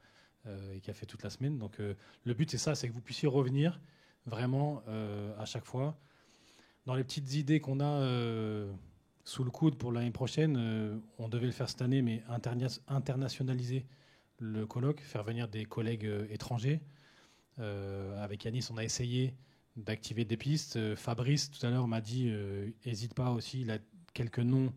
et qui a fait toute la semaine. Donc le but, c'est ça, c'est que vous puissiez revenir vraiment à chaque fois. Dans les petites idées qu'on a sous le coude pour l'année prochaine, on devait le faire cette année, mais internationaliser le colloque, faire venir des collègues étrangers. Avec Yanis, on a essayé d'activer des pistes. Fabrice, tout à l'heure, m'a dit n'hésite pas aussi, il a quelques noms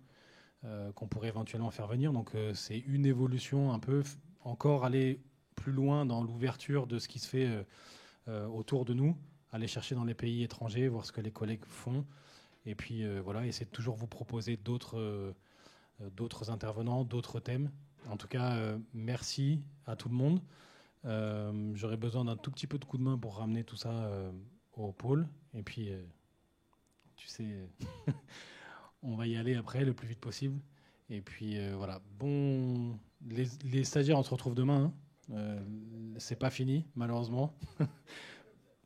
qu'on pourrait éventuellement faire venir. Donc c'est une évolution un peu, encore aller plus loin dans l'ouverture de ce qui se fait autour de nous, aller chercher dans les pays étrangers, voir ce que les collègues font. Et puis voilà, essayer de toujours vous proposer d'autres intervenants, d'autres thèmes. En tout cas, merci à tout le monde. J'aurais besoin d'un tout petit peu de coup de main pour ramener tout ça au pôle. Et puis, tu sais, on va y aller après le plus vite possible. Et puis voilà. Bon, les stagiaires, on se retrouve demain. C'est pas fini, malheureusement.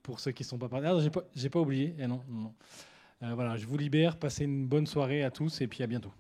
Pour ceux qui ne sont pas partis. Ah, j'ai pas oublié. Eh non. Voilà, je vous libère. Passez une bonne soirée à tous et puis à bientôt.